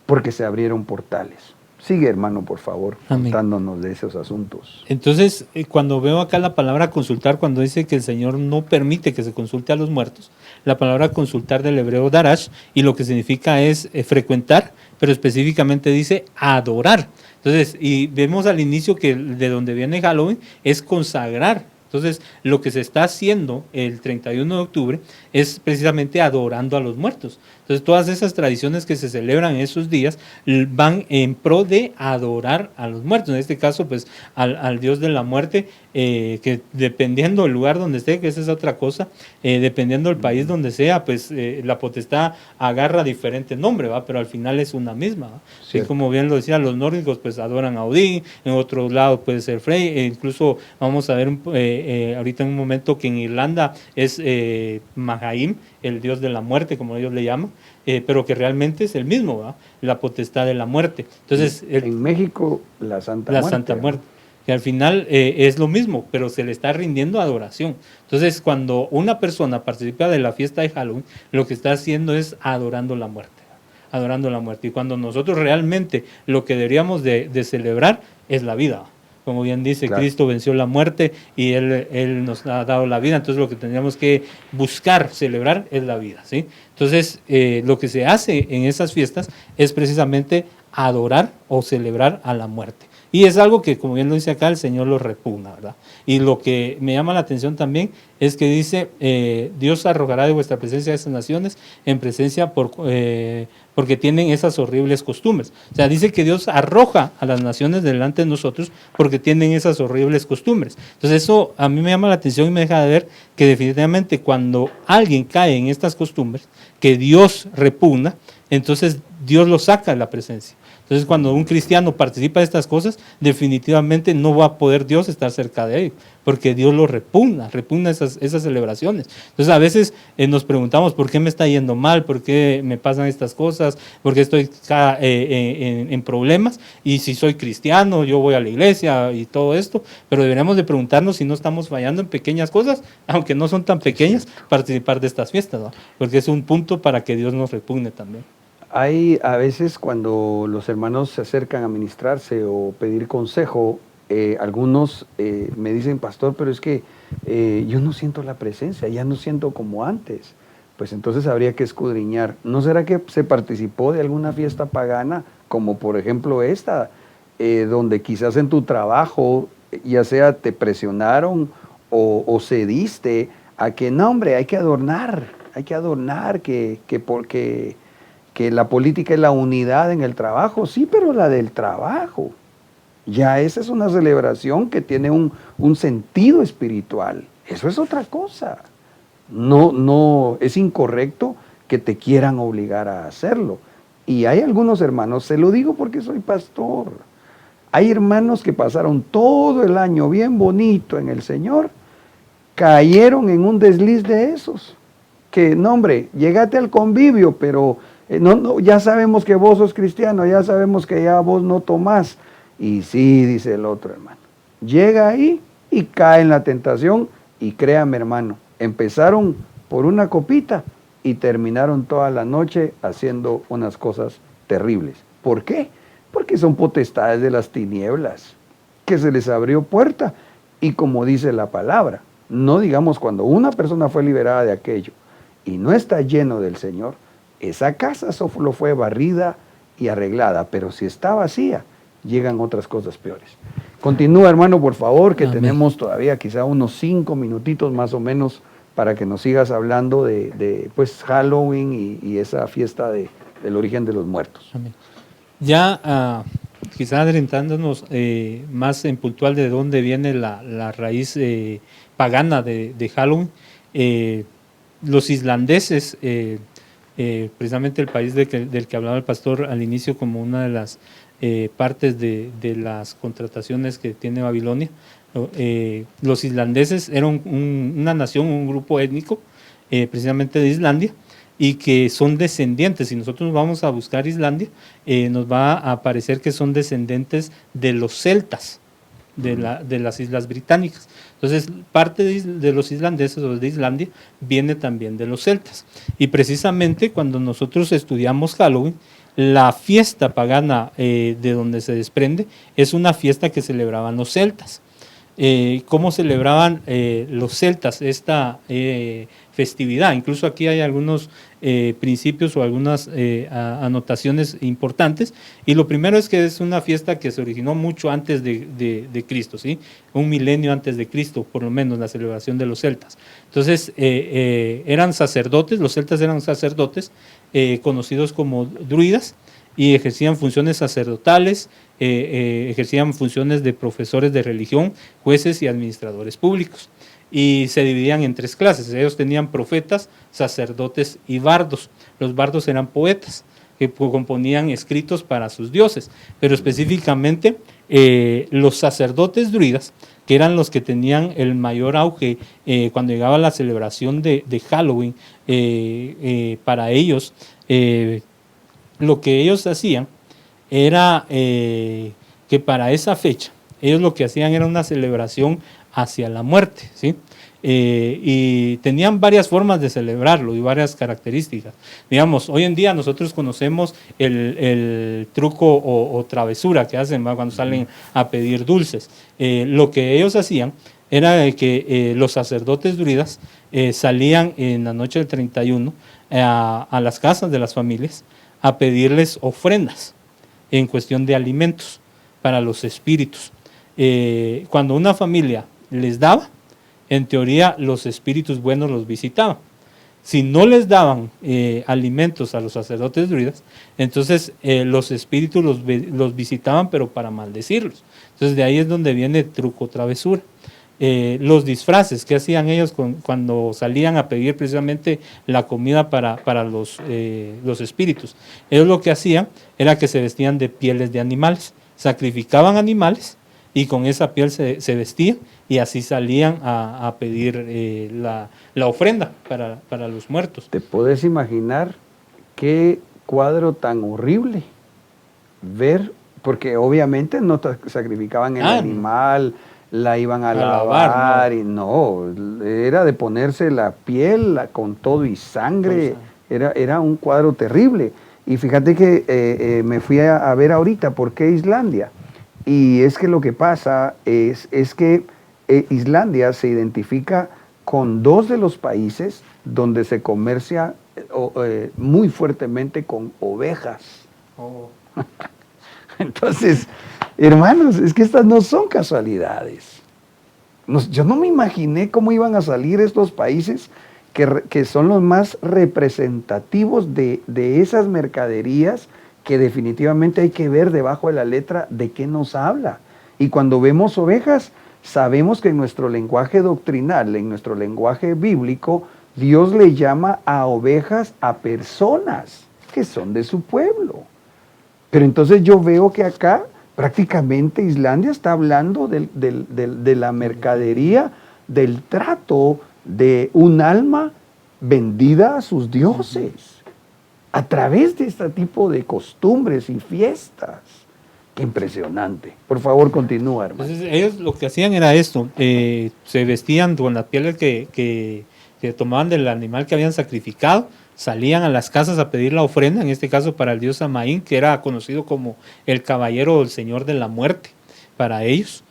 Porque se abrieron portales. Sigue, hermano, por favor, Amén. contándonos de esos asuntos. Entonces, cuando veo acá la palabra consultar, cuando dice que el Señor no permite que se consulte a los muertos, la palabra consultar del hebreo darash, y lo que significa es frecuentar, pero específicamente dice adorar. Entonces, y vemos al inicio que de donde viene Halloween es consagrar. Entonces, lo que se está haciendo el 31 de octubre es precisamente adorando a los muertos. Entonces, todas esas tradiciones que se celebran en esos días van en pro de adorar a los muertos. En este caso, pues, al Dios de la muerte, que dependiendo del lugar donde esté, que esa es otra cosa, dependiendo del país donde sea, pues, la potestad agarra diferente nombre, ¿va? Pero al final es una misma, ¿va? Y como bien lo decía, los nórdicos, pues, adoran a Odín, en otro lado puede ser Frey, e incluso vamos a ver ahorita en un momento que en Irlanda es Mahaim, el dios de la muerte, como ellos le llaman, pero que realmente es el mismo, ¿verdad? La potestad de la muerte. Entonces, en México, la Santa Muerte. La Santa Muerte, que al final es lo mismo, pero se le está rindiendo adoración. Entonces, cuando una persona participa de la fiesta de Halloween, lo que está haciendo es adorando la muerte. Adorando la muerte. Y cuando nosotros realmente lo que deberíamos de celebrar es la vida. Como bien dice, claro, Cristo venció la muerte y Él nos ha dado la vida. Entonces lo que tendríamos que buscar, celebrar, es la vida, ¿sí? Entonces lo que se hace en esas fiestas es precisamente adorar o celebrar a la muerte. Y es algo que, como bien lo dice acá, el Señor lo repugna, ¿verdad? Y lo que me llama la atención también es que dice, Dios arrojará de vuestra presencia a esas naciones en presencia porque tienen esas horribles costumbres. O sea, dice que Dios arroja a las naciones delante de nosotros porque tienen esas horribles costumbres. Entonces eso a mí me llama la atención y me deja de ver que definitivamente cuando alguien cae en estas costumbres, que Dios repugna, entonces Dios lo saca de la presencia. Entonces, cuando un cristiano participa de estas cosas, definitivamente no va a poder Dios estar cerca de él, porque Dios lo repugna esas celebraciones. Entonces, a veces nos preguntamos, ¿por qué me está yendo mal? ¿Por qué me pasan estas cosas? ¿Por qué estoy en problemas? Y si soy cristiano, yo voy a la iglesia y todo esto, pero deberíamos de preguntarnos si no estamos fallando en pequeñas cosas, aunque no son tan pequeñas, participar de estas fiestas, ¿no? Porque es un punto para que Dios nos repugne también. Hay a veces cuando los hermanos se acercan a ministrarse o pedir consejo, algunos me dicen, pastor, pero es que yo no siento la presencia, ya no siento como antes. Pues entonces habría que escudriñar. ¿No será que se participó de alguna fiesta pagana, como por ejemplo esta, donde quizás en tu trabajo, ya sea te presionaron o cediste a que no, hombre, hay que adornar, porque la política es la unidad en el trabajo? Sí, pero la del trabajo. Ya esa es una celebración que tiene un sentido espiritual. Eso es otra cosa. No, es incorrecto que te quieran obligar a hacerlo. Y hay algunos hermanos, se lo digo porque soy pastor, hay hermanos que pasaron todo el año bien bonito en el Señor, cayeron en un desliz de esos. Que, no, hombre, llegate al convivio, pero ya sabemos que vos sos cristiano, ya sabemos que ya vos no tomás. Y sí, dice el otro hermano, llega ahí y cae en la tentación, y créame, hermano, empezaron por una copita y terminaron toda la noche haciendo unas cosas terribles. ¿Por qué? Porque son potestades de las tinieblas, que se les abrió puerta. Y como dice la palabra, no digamos cuando una persona fue liberada de aquello y no está lleno del Señor, esa casa solo fue barrida y arreglada, pero si está vacía, llegan otras cosas peores. Continúa, hermano, por favor, que Amén. Tenemos todavía quizá unos 5 minutitos más o menos para que nos sigas hablando de pues Halloween y esa fiesta del origen de los muertos. Amén. Ya quizás adentrándonos más en puntual de dónde viene la raíz pagana de Halloween, los islandeses, precisamente el país del que hablaba el pastor al inicio como una de las partes de las contrataciones que tiene Babilonia, los islandeses eran una nación, un grupo étnico, precisamente de Islandia, y que son descendientes. Si nosotros vamos a buscar Islandia, nos va a aparecer que son descendientes de los celtas, de las islas británicas. Entonces, parte de los islandeses o de Islandia viene también de los celtas. Y precisamente cuando nosotros estudiamos Halloween, la fiesta pagana de donde se desprende es una fiesta que celebraban los celtas. ¿Cómo celebraban los celtas esta festividad? Incluso aquí hay algunos principios o algunas anotaciones importantes, y lo primero es que es una fiesta que se originó mucho antes de Cristo, ¿sí? Un milenio antes de Cristo, por lo menos, la celebración de los celtas. Entonces, eran sacerdotes, los celtas eran sacerdotes, conocidos como druidas, y ejercían funciones sacerdotales, ejercían funciones de profesores de religión, jueces y administradores públicos. Y se dividían en tres clases. Ellos tenían profetas, sacerdotes y bardos. Los bardos eran poetas que componían escritos para sus dioses, pero específicamente los sacerdotes druidas, que eran los que tenían el mayor auge cuando llegaba la celebración de Halloween, para ellos, lo que ellos hacían era que para esa fecha, ellos lo que hacían era una celebración hacia la muerte, ¿sí? Y tenían varias formas de celebrarlo y varias características. Digamos, hoy en día nosotros conocemos el truco o travesura que hacen, ¿va?, cuando salen a pedir dulces. Lo que ellos hacían era que los sacerdotes druidas salían en la noche del 31 a las casas de las familias a pedirles ofrendas en cuestión de alimentos para los espíritus. Cuando una familia les daba, en teoría los espíritus buenos los visitaban. Si no les daban alimentos a los sacerdotes druidas, entonces los espíritus los visitaban, pero para maldecirlos. Entonces de ahí es donde viene truco travesura. Los disfraces que hacían ellos cuando salían a pedir precisamente la comida para los espíritus. Ellos lo que hacían era que se vestían de pieles de animales, sacrificaban animales y con esa piel se vestían, y así salían a pedir la ofrenda para los muertos. ¿Te puedes imaginar qué cuadro tan horrible ver? Porque obviamente no sacrificaban el animal, la iban a lavar, ¿no? Y no, era de ponerse la piel con todo y sangre, era un cuadro terrible. Y fíjate que me fui a ver ahorita por qué Islandia, y es que lo que pasa es que Islandia se identifica con dos de los países donde se comercia muy fuertemente con ovejas. Oh. Entonces, hermanos, es que estas no son casualidades. Yo no me imaginé cómo iban a salir estos países que son los más representativos de esas mercaderías que definitivamente hay que ver debajo de la letra de qué nos habla. Y cuando vemos ovejas, sabemos que en nuestro lenguaje doctrinal, en nuestro lenguaje bíblico, Dios le llama a ovejas a personas que son de su pueblo. Pero entonces yo veo que acá prácticamente Islandia está hablando de la mercadería, del trato de un alma vendida a sus dioses, a través de este tipo de costumbres y fiestas. Qué impresionante. Por favor, continúa, hermano. Entonces, ellos lo que hacían era esto, se vestían con las pieles que tomaban del animal que habían sacrificado, salían a las casas a pedir la ofrenda, en este caso para el dios Samaín, que era conocido como el caballero o el señor de la muerte para ellos,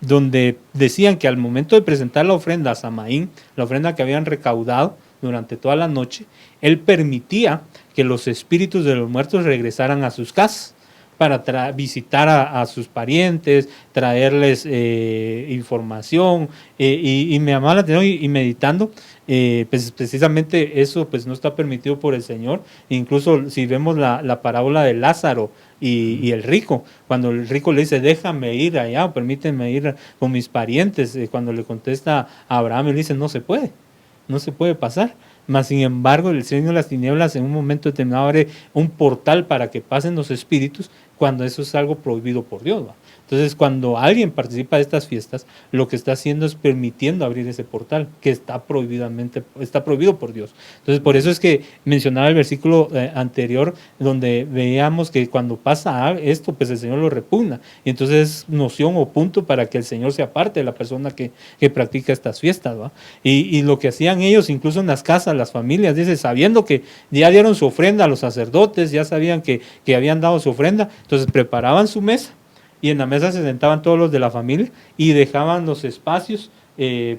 donde decían que al momento de presentar la ofrenda a Samaín, la ofrenda que habían recaudado durante toda la noche, él permitía que los espíritus de los muertos regresaran a sus casas, para visitar a sus parientes, traerles información, y me llamaba la atención y meditando, pues precisamente eso pues no está permitido por el Señor. Incluso si vemos la parábola de Lázaro y el rico, cuando el rico le dice, déjame ir allá, permíteme ir con mis parientes, cuando le contesta a Abraham, él dice, no se puede pasar. Mas sin embargo, el Señor de las tinieblas en un momento determinado abre un portal para que pasen los espíritus, cuando eso es algo prohibido por Dios, ¿va? Entonces, cuando alguien participa de estas fiestas, lo que está haciendo es permitiendo abrir ese portal que está prohibido por Dios. Entonces, por eso es que mencionaba el versículo anterior, donde veíamos que cuando pasa esto, pues el Señor lo repugna. Y entonces es noción o punto para que el Señor se aparte de la persona que practica estas fiestas, ¿va? Y lo que hacían ellos, incluso en las casas, las familias, dice, sabiendo que ya dieron su ofrenda a los sacerdotes, ya sabían que habían dado su ofrenda, entonces preparaban su mesa, y en la mesa se sentaban todos los de la familia y dejaban los espacios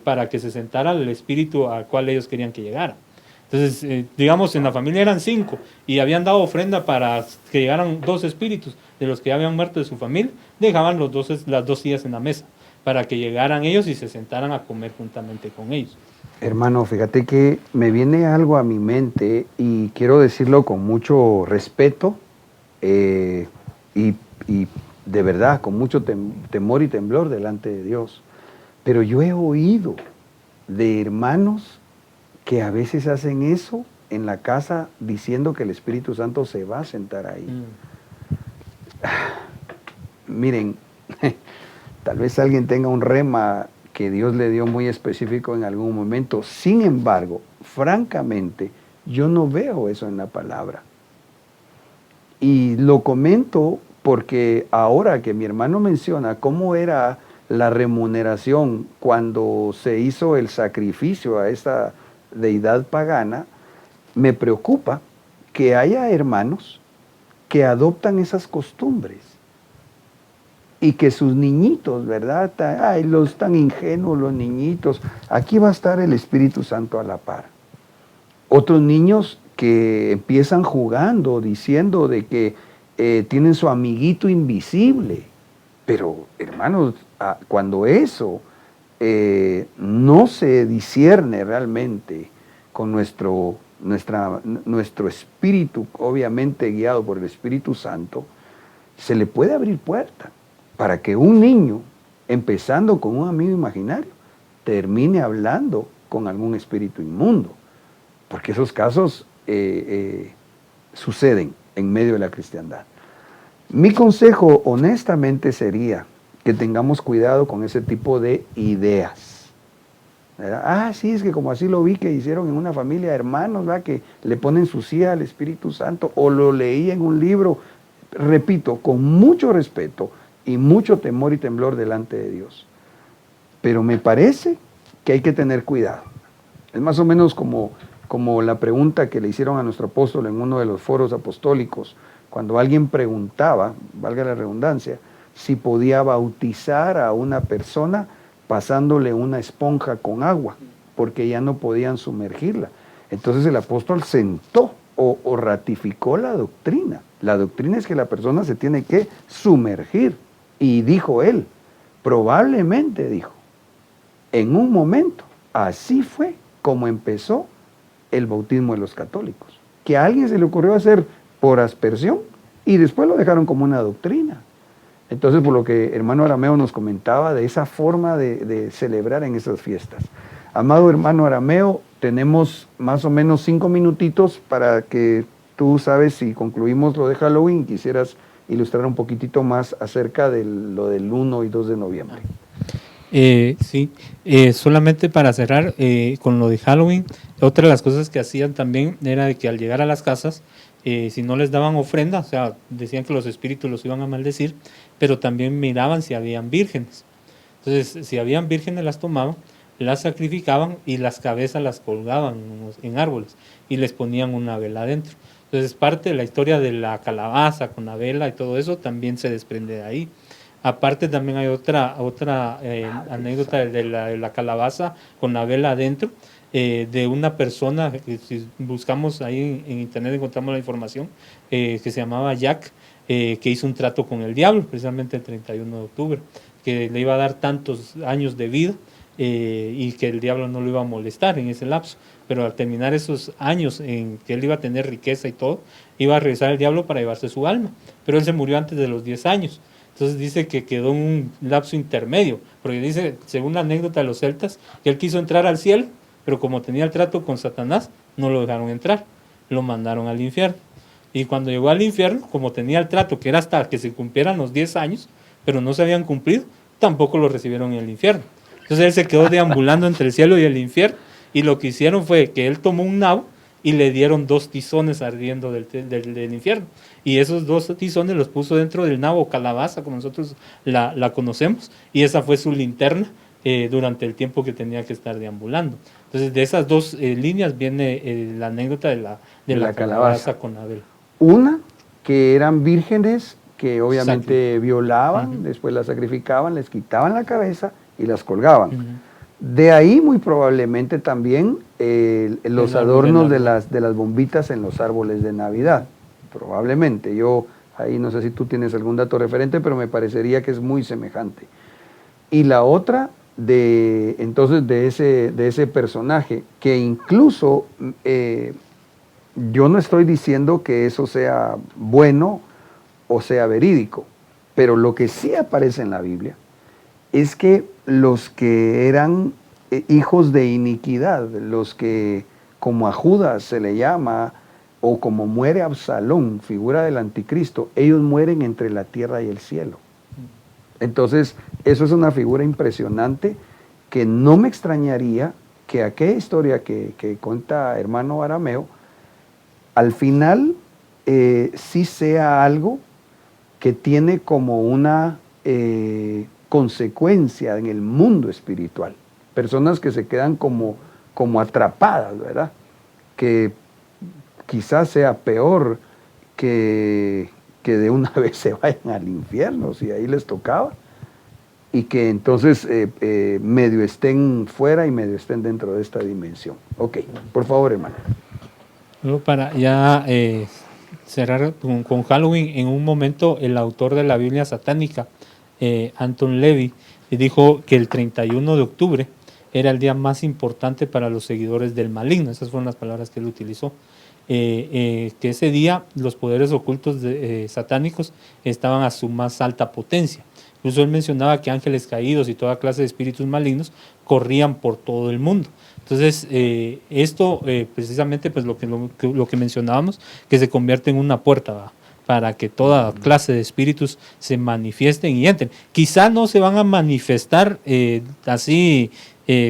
para que se sentara el espíritu al cual ellos querían que llegara. Entonces, digamos, en la familia eran 5 y habían dado ofrenda para que llegaran 2 espíritus de los que ya habían muerto de su familia, dejaban las 2 sillas en la mesa para que llegaran ellos y se sentaran a comer juntamente con ellos. Hermano, fíjate que me viene algo a mi mente y quiero decirlo con mucho respeto y de verdad, con mucho temor y temblor delante de Dios. Pero yo he oído de hermanos que a veces hacen eso en la casa diciendo que el Espíritu Santo se va a sentar ahí. Miren, tal vez alguien tenga un rema que Dios le dio muy específico en algún momento. Sin embargo, francamente, yo no veo eso en la palabra. Y lo comento porque ahora que mi hermano menciona cómo era la remuneración cuando se hizo el sacrificio a esta deidad pagana, me preocupa que haya hermanos que adoptan esas costumbres y que sus niñitos, ¿verdad? Ay, los tan ingenuos los niñitos, aquí va a estar el Espíritu Santo a la par. Otros niños que empiezan jugando, diciendo de que tienen su amiguito invisible. Pero, hermanos, cuando eso no se discierne realmente con nuestro espíritu, obviamente guiado por el Espíritu Santo, se le puede abrir puerta para que un niño, empezando con un amigo imaginario, termine hablando con algún espíritu inmundo. Porque esos casos suceden en medio de la cristiandad. Mi consejo honestamente sería que tengamos cuidado con ese tipo de ideas. ¿Verdad? Ah, sí, es que como así lo vi que hicieron en una familia de hermanos, ¿verdad? Que le ponen su silla al Espíritu Santo, o lo leí en un libro, repito, con mucho respeto y mucho temor y temblor delante de Dios. Pero me parece que hay que tener cuidado. Es más o menos como la pregunta que le hicieron a nuestro apóstol en uno de los foros apostólicos, cuando alguien preguntaba, valga la redundancia, si podía bautizar a una persona pasándole una esponja con agua, porque ya no podían sumergirla. Entonces el apóstol sentó o ratificó la doctrina. La doctrina es que la persona se tiene que sumergir. Y dijo él, probablemente dijo, en un momento, así fue como empezó el bautismo de los católicos. Que a alguien se le ocurrió hacer por aspersión y después lo dejaron como una doctrina. Entonces, por lo que hermano Arameo nos comentaba de esa forma de celebrar en esas fiestas. Amado hermano Arameo, tenemos más o menos 5 minutitos para que tú sabes si concluimos lo de Halloween, quisieras ilustrar un poquitito más acerca de lo del 1 y 2 de noviembre. Sí, solamente para cerrar con lo de Halloween, otra de las cosas que hacían también era de que al llegar a las casas, si no les daban ofrenda, o sea, decían que los espíritus los iban a maldecir, pero también miraban si habían vírgenes. Entonces, si habían vírgenes las tomaban, las sacrificaban y las cabezas las colgaban en árboles y les ponían una vela adentro. Entonces, parte de la historia de la calabaza con la vela y todo eso también se desprende de ahí. Aparte también hay otra anécdota de la calabaza con la vela adentro, de una persona, que si buscamos ahí en internet encontramos la información, que se llamaba Jack. que hizo un trato con el diablo, precisamente el 31 de octubre, que le iba a dar tantos años de vida y que el diablo no lo iba a molestar en ese lapso. Pero al terminar esos años en que él iba a tener riqueza y todo, iba a regresar el diablo para llevarse su alma. Pero él se murió antes de los 10 años. Entonces dice que quedó en un lapso intermedio, porque dice, según la anécdota de los celtas, que él quiso entrar al cielo, pero como tenía el trato con Satanás, no lo dejaron entrar, lo mandaron al infierno. Y cuando llegó al infierno, como tenía el trato, que era hasta que se cumplieran los 10 años, pero no se habían cumplido, tampoco lo recibieron en el infierno. Entonces él se quedó deambulando entre el cielo y el infierno, y lo que hicieron fue que él tomó un nabo y le dieron 2 tizones ardiendo del infierno. Y esos 2 tizones los puso dentro del nabo, calabaza, como nosotros la conocemos, y esa fue su linterna durante el tiempo que tenía que estar deambulando. Entonces de esas 2 líneas viene la anécdota de la calabaza con Abel. Una, que eran vírgenes que obviamente violaban, Uh-huh. después las sacrificaban, les quitaban la cabeza y las colgaban. Uh-huh. De ahí muy probablemente también los adornos de las bombitas en los árboles de Navidad. Probablemente. Yo ahí no sé si tú tienes algún dato referente, pero me parecería que es muy semejante. Y la otra, entonces de ese personaje, que incluso yo no estoy diciendo que eso sea bueno o sea verídico, pero lo que sí aparece en la Biblia es que los que eran hijos de iniquidad, los que como a Judas se le llama, o como muere Absalón, figura del anticristo, ellos mueren entre la tierra y el cielo. Entonces, eso es una figura impresionante que no me extrañaría que aquella historia que cuenta hermano Arameo, al final sí sea algo que tiene como una consecuencia en el mundo espiritual. Personas que se quedan como atrapadas, ¿verdad? Que quizás sea peor que de una vez se vayan al infierno, si ahí les tocaba, y que entonces medio estén fuera y medio estén dentro de esta dimensión. Ok, por favor, hermano. Luego para ya cerrar con Halloween, en un momento el autor de la Biblia satánica, Anton Levy, dijo que el 31 de octubre era el día más importante para los seguidores del maligno. Esas fueron las palabras que él utilizó. Que ese día los poderes ocultos satánicos estaban a su más alta potencia. Incluso él mencionaba que ángeles caídos y toda clase de espíritus malignos corrían por todo el mundo. Entonces, esto precisamente pues lo que mencionábamos, que se convierte en una puerta, ¿va?, para que toda clase de espíritus se manifiesten y entren. Quizá no se van a manifestar así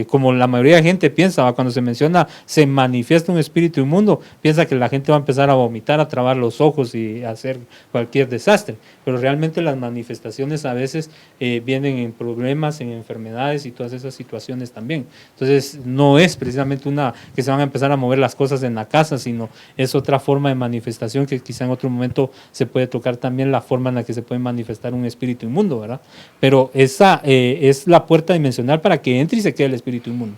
como la mayoría de gente piensa, ¿va? Cuando se menciona se manifiesta un espíritu inmundo, piensa que la gente va a empezar a vomitar, a trabar los ojos y a hacer cualquier desastre, pero realmente las manifestaciones a veces vienen en problemas, en enfermedades y todas esas situaciones también. Entonces no es precisamente que se van a empezar a mover las cosas en la casa, sino es otra forma de manifestación que quizá en otro momento se puede tocar también, la forma en la que se puede manifestar un espíritu inmundo, ¿verdad? Pero esa es la puerta dimensional para que entre y se quede el espíritu inmundo.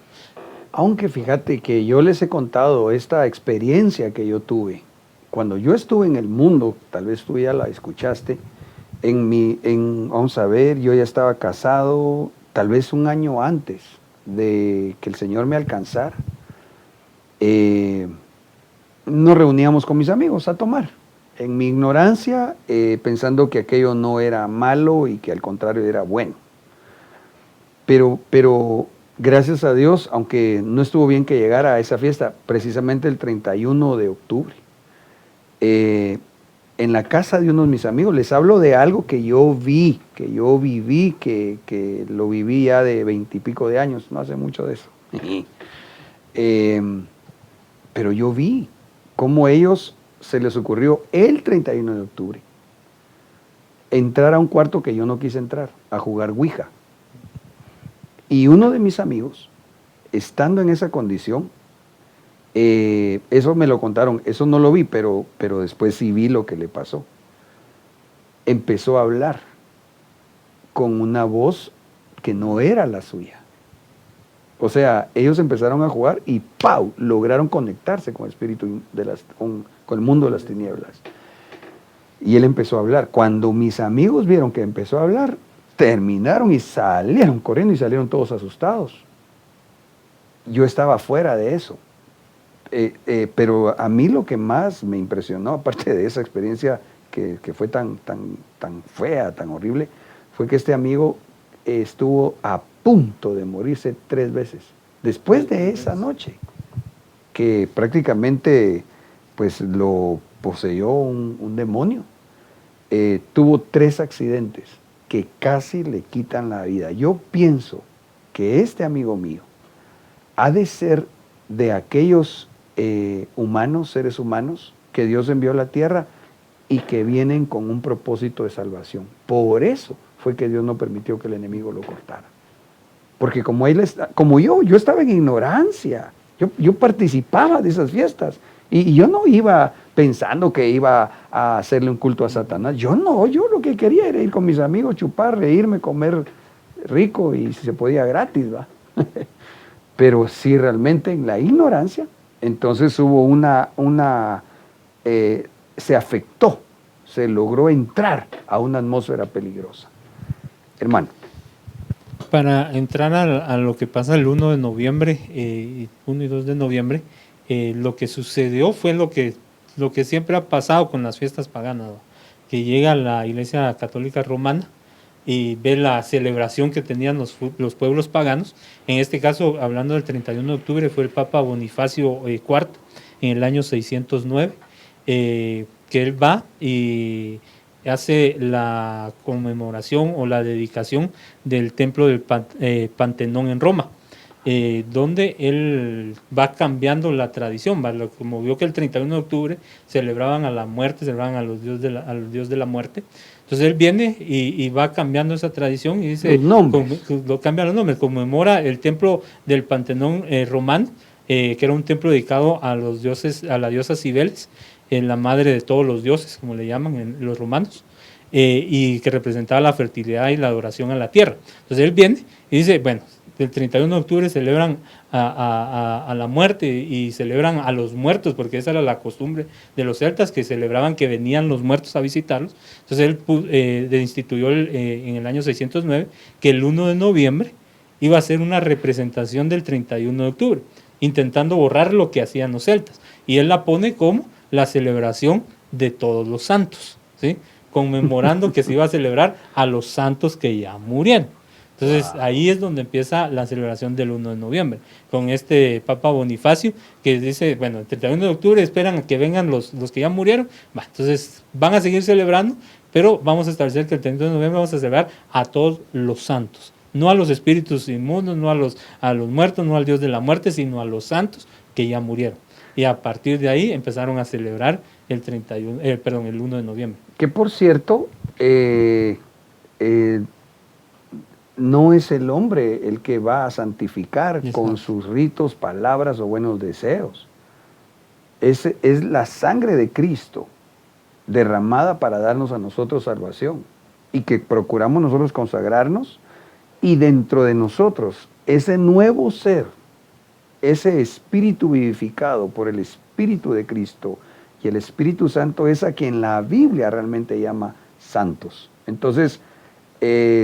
Aunque fíjate que yo les he contado esta experiencia que yo tuve. Cuando yo estuve en el mundo, tal vez tú ya la escuchaste, vamos a ver, yo ya estaba casado tal vez un año antes de que el Señor me alcanzara. Nos reuníamos con mis amigos a tomar. En mi ignorancia, pensando que aquello no era malo y que al contrario era bueno. Pero gracias a Dios, aunque no estuvo bien que llegara a esa fiesta, precisamente el 31 de octubre, en la casa de unos de mis amigos, les hablo de algo que yo vi, que yo viví, que lo viví ya de 20 y pico de años, no hace mucho de eso. Pero yo vi cómo ellos se les ocurrió el 31 de octubre entrar a un cuarto que yo no quise entrar, a jugar Ouija. Y uno de mis amigos, estando en esa condición, eso me lo contaron, eso no lo vi, pero después sí vi lo que le pasó. Empezó a hablar con una voz que no era la suya. O sea, ellos empezaron a jugar y ¡pau!, lograron conectarse con el espíritu con el mundo de las tinieblas. Y él empezó a hablar. Cuando mis amigos vieron que empezó a hablar, terminaron y salieron corriendo y salieron todos asustados. Yo estaba fuera de eso. Pero a mí lo que más me impresionó, aparte de esa experiencia que fue tan fea, tan horrible, fue que este amigo estuvo a punto de morirse 3 veces. Después de esa noche, que prácticamente pues lo poseyó un demonio, tuvo 3 accidentes que casi le quitan la vida. Yo pienso que este amigo mío ha de ser de aquellos seres humanos que Dios envió a la tierra y que vienen con un propósito de salvación. Por eso fue que Dios no permitió que el enemigo lo cortara. Porque como yo estaba en ignorancia, yo participaba de esas fiestas y yo no iba pensando que iba a hacerle un culto a Satanás. Yo lo que quería era ir con mis amigos, chupar, reírme, comer rico y si se podía gratis, ¿va? Pero sí, realmente en la ignorancia, entonces hubo se afectó, se logró entrar a una atmósfera peligrosa. Hermano. Para entrar a lo que pasa el 1 de noviembre, 1 y 2 de noviembre, lo que sucedió fue lo que siempre ha pasado con las fiestas paganas, ¿no? Que llega la Iglesia Católica Romana y ve la celebración que tenían los pueblos paganos. En este caso, hablando del 31 de octubre, fue el Papa Bonifacio IV en el año 609, que él va y hace la conmemoración o la dedicación del templo del Pantenón en Roma, donde él va cambiando la tradición, como vio que el 31 de octubre celebraban a la muerte, celebraban a los dioses de la muerte. Entonces él viene y va cambiando esa tradición y dice, cambia los nombres, conmemora el templo del Pantenón romano, que era un templo dedicado a los dioses, a la diosa Cibeles, la madre de todos los dioses, como le llaman los romanos, y que representaba la fertilidad y la adoración a la tierra. Entonces él viene y dice, bueno, el 31 de octubre celebran a la muerte y celebran a los muertos, porque esa era la costumbre de los celtas, que celebraban que venían los muertos a visitarlos. Entonces él instituyó en el año 609 que el 1 de noviembre iba a ser una representación del 31 de octubre, intentando borrar lo que hacían los celtas. Y él la pone como la celebración de todos los santos, ¿sí? Conmemorando que se iba a celebrar a los santos que ya murieron. Entonces ahí es donde empieza la celebración del 1 de noviembre, con este Papa Bonifacio, que dice, bueno, el 31 de octubre esperan a que vengan los que ya murieron, entonces van a seguir celebrando, pero vamos a establecer que el 31 de noviembre vamos a celebrar a todos los santos, no a los espíritus inmundos, no a los muertos, no al Dios de la muerte, sino a los santos que ya murieron. Y a partir de ahí empezaron a celebrar el 1 de noviembre. Que por cierto, no es el hombre el que va a santificar con sus ritos, palabras o buenos deseos. Es la sangre de Cristo derramada para darnos a nosotros salvación, y que procuramos nosotros consagrarnos, y dentro de nosotros ese nuevo ser, ese espíritu vivificado por el Espíritu de Cristo y el Espíritu Santo, es a quien la Biblia realmente llama santos. Entonces,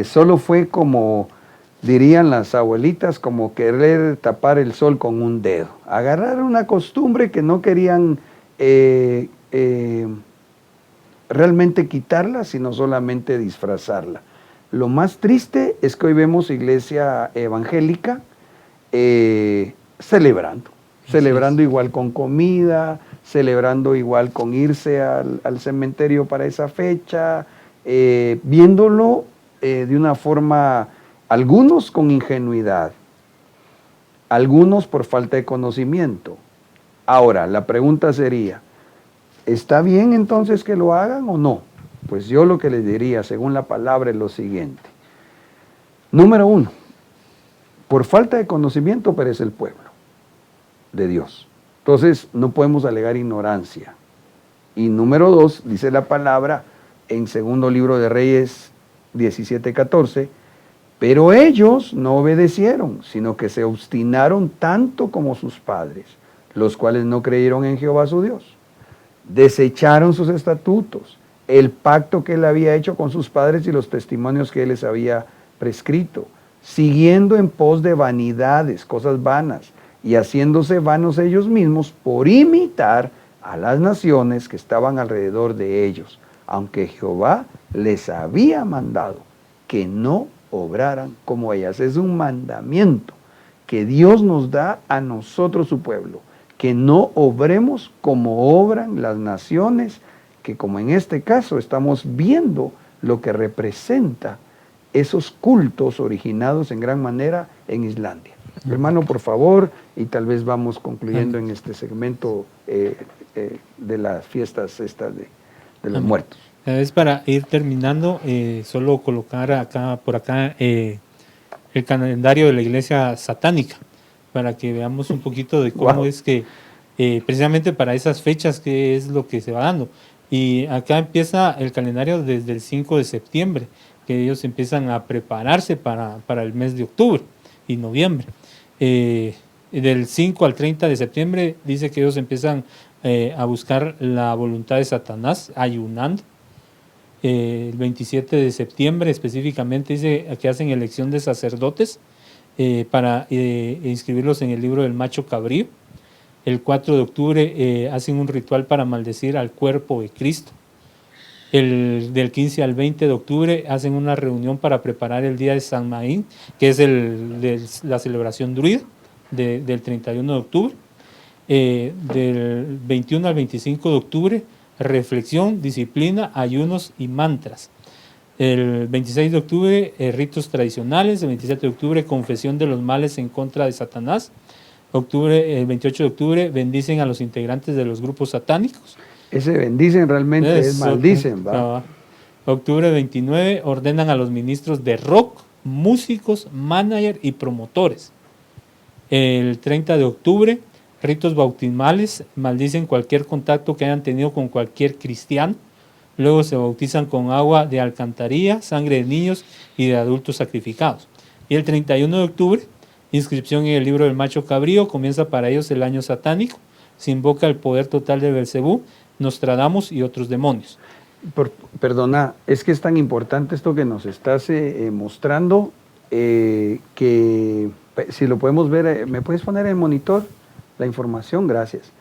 solo fue, como dirían las abuelitas, como querer tapar el sol con un dedo. Agarrar una costumbre que no querían realmente quitarla, sino solamente disfrazarla. Lo más triste es que hoy vemos iglesia evangélica celebrando igual con comida, celebrando igual con irse al cementerio para esa fecha, viéndolo de una forma, algunos con ingenuidad, algunos por falta de conocimiento. Ahora, la pregunta sería, ¿está bien entonces que lo hagan o no? Pues yo lo que les diría, según la palabra, es lo siguiente. Número 1, por falta de conocimiento perece el pueblo de Dios. Entonces, no podemos alegar ignorancia. Y número 2, dice la palabra en segundo libro de Reyes 17:14, pero ellos no obedecieron, sino que se obstinaron tanto como sus padres, los cuales no creyeron en Jehová su Dios. Desecharon sus estatutos el pacto que él había hecho con sus padres y los testimonios que él les había prescrito, siguiendo en pos de vanidades, cosas vanas, y haciéndose vanos ellos mismos por imitar a las naciones que estaban alrededor de ellos, aunque Jehová les había mandado que no obraran como ellas. Es un mandamiento que Dios nos da a nosotros, su pueblo, que no obremos como obran las naciones, que como en este caso estamos viendo lo que representa esos cultos originados en gran manera en Islandia. Hermano, por favor, y tal vez vamos concluyendo en este segmento de las fiestas estas de los muertos. Es para ir terminando, solo colocar por acá el calendario de la iglesia satánica, para que veamos un poquito de cómo es que precisamente para esas fechas qué es lo que se va dando. Y acá empieza el calendario desde el 5 de septiembre, que ellos empiezan a prepararse para el mes de octubre y noviembre. Del 5 al 30 de septiembre dice que ellos empiezan a buscar la voluntad de Satanás ayunando. El 27 de septiembre específicamente dice que hacen elección de sacerdotes para inscribirlos en el libro del macho cabrío. El 4 de octubre hacen un ritual para maldecir al cuerpo de Cristo. Del 15 al 20 de octubre hacen una reunión para preparar el día de San Maín, que es la celebración druida del 31 de octubre. Del 21 al 25 de octubre, reflexión, disciplina, ayunos y mantras. El 26 de octubre, ritos tradicionales. El 27 de octubre, confesión de los males en contra de Satanás. El 28 de octubre, bendicen a los integrantes de los grupos satánicos. Ese bendicen realmente es maldicen, ¿va? Octubre 29, ordenan a los ministros de rock, músicos, manager y promotores. El 30 de octubre, ritos bautismales, maldicen cualquier contacto que hayan tenido con cualquier cristiano. Luego se bautizan con agua de alcantarilla, sangre de niños y de adultos sacrificados. Y el 31 de octubre, inscripción en el libro del macho cabrío, comienza para ellos el año satánico. Se invoca el poder total de Belcebú, Nostradamus y otros demonios. Perdona, es que es tan importante esto que nos estás mostrando, que si lo podemos ver, ¿me puedes poner en el monitor la información? Gracias.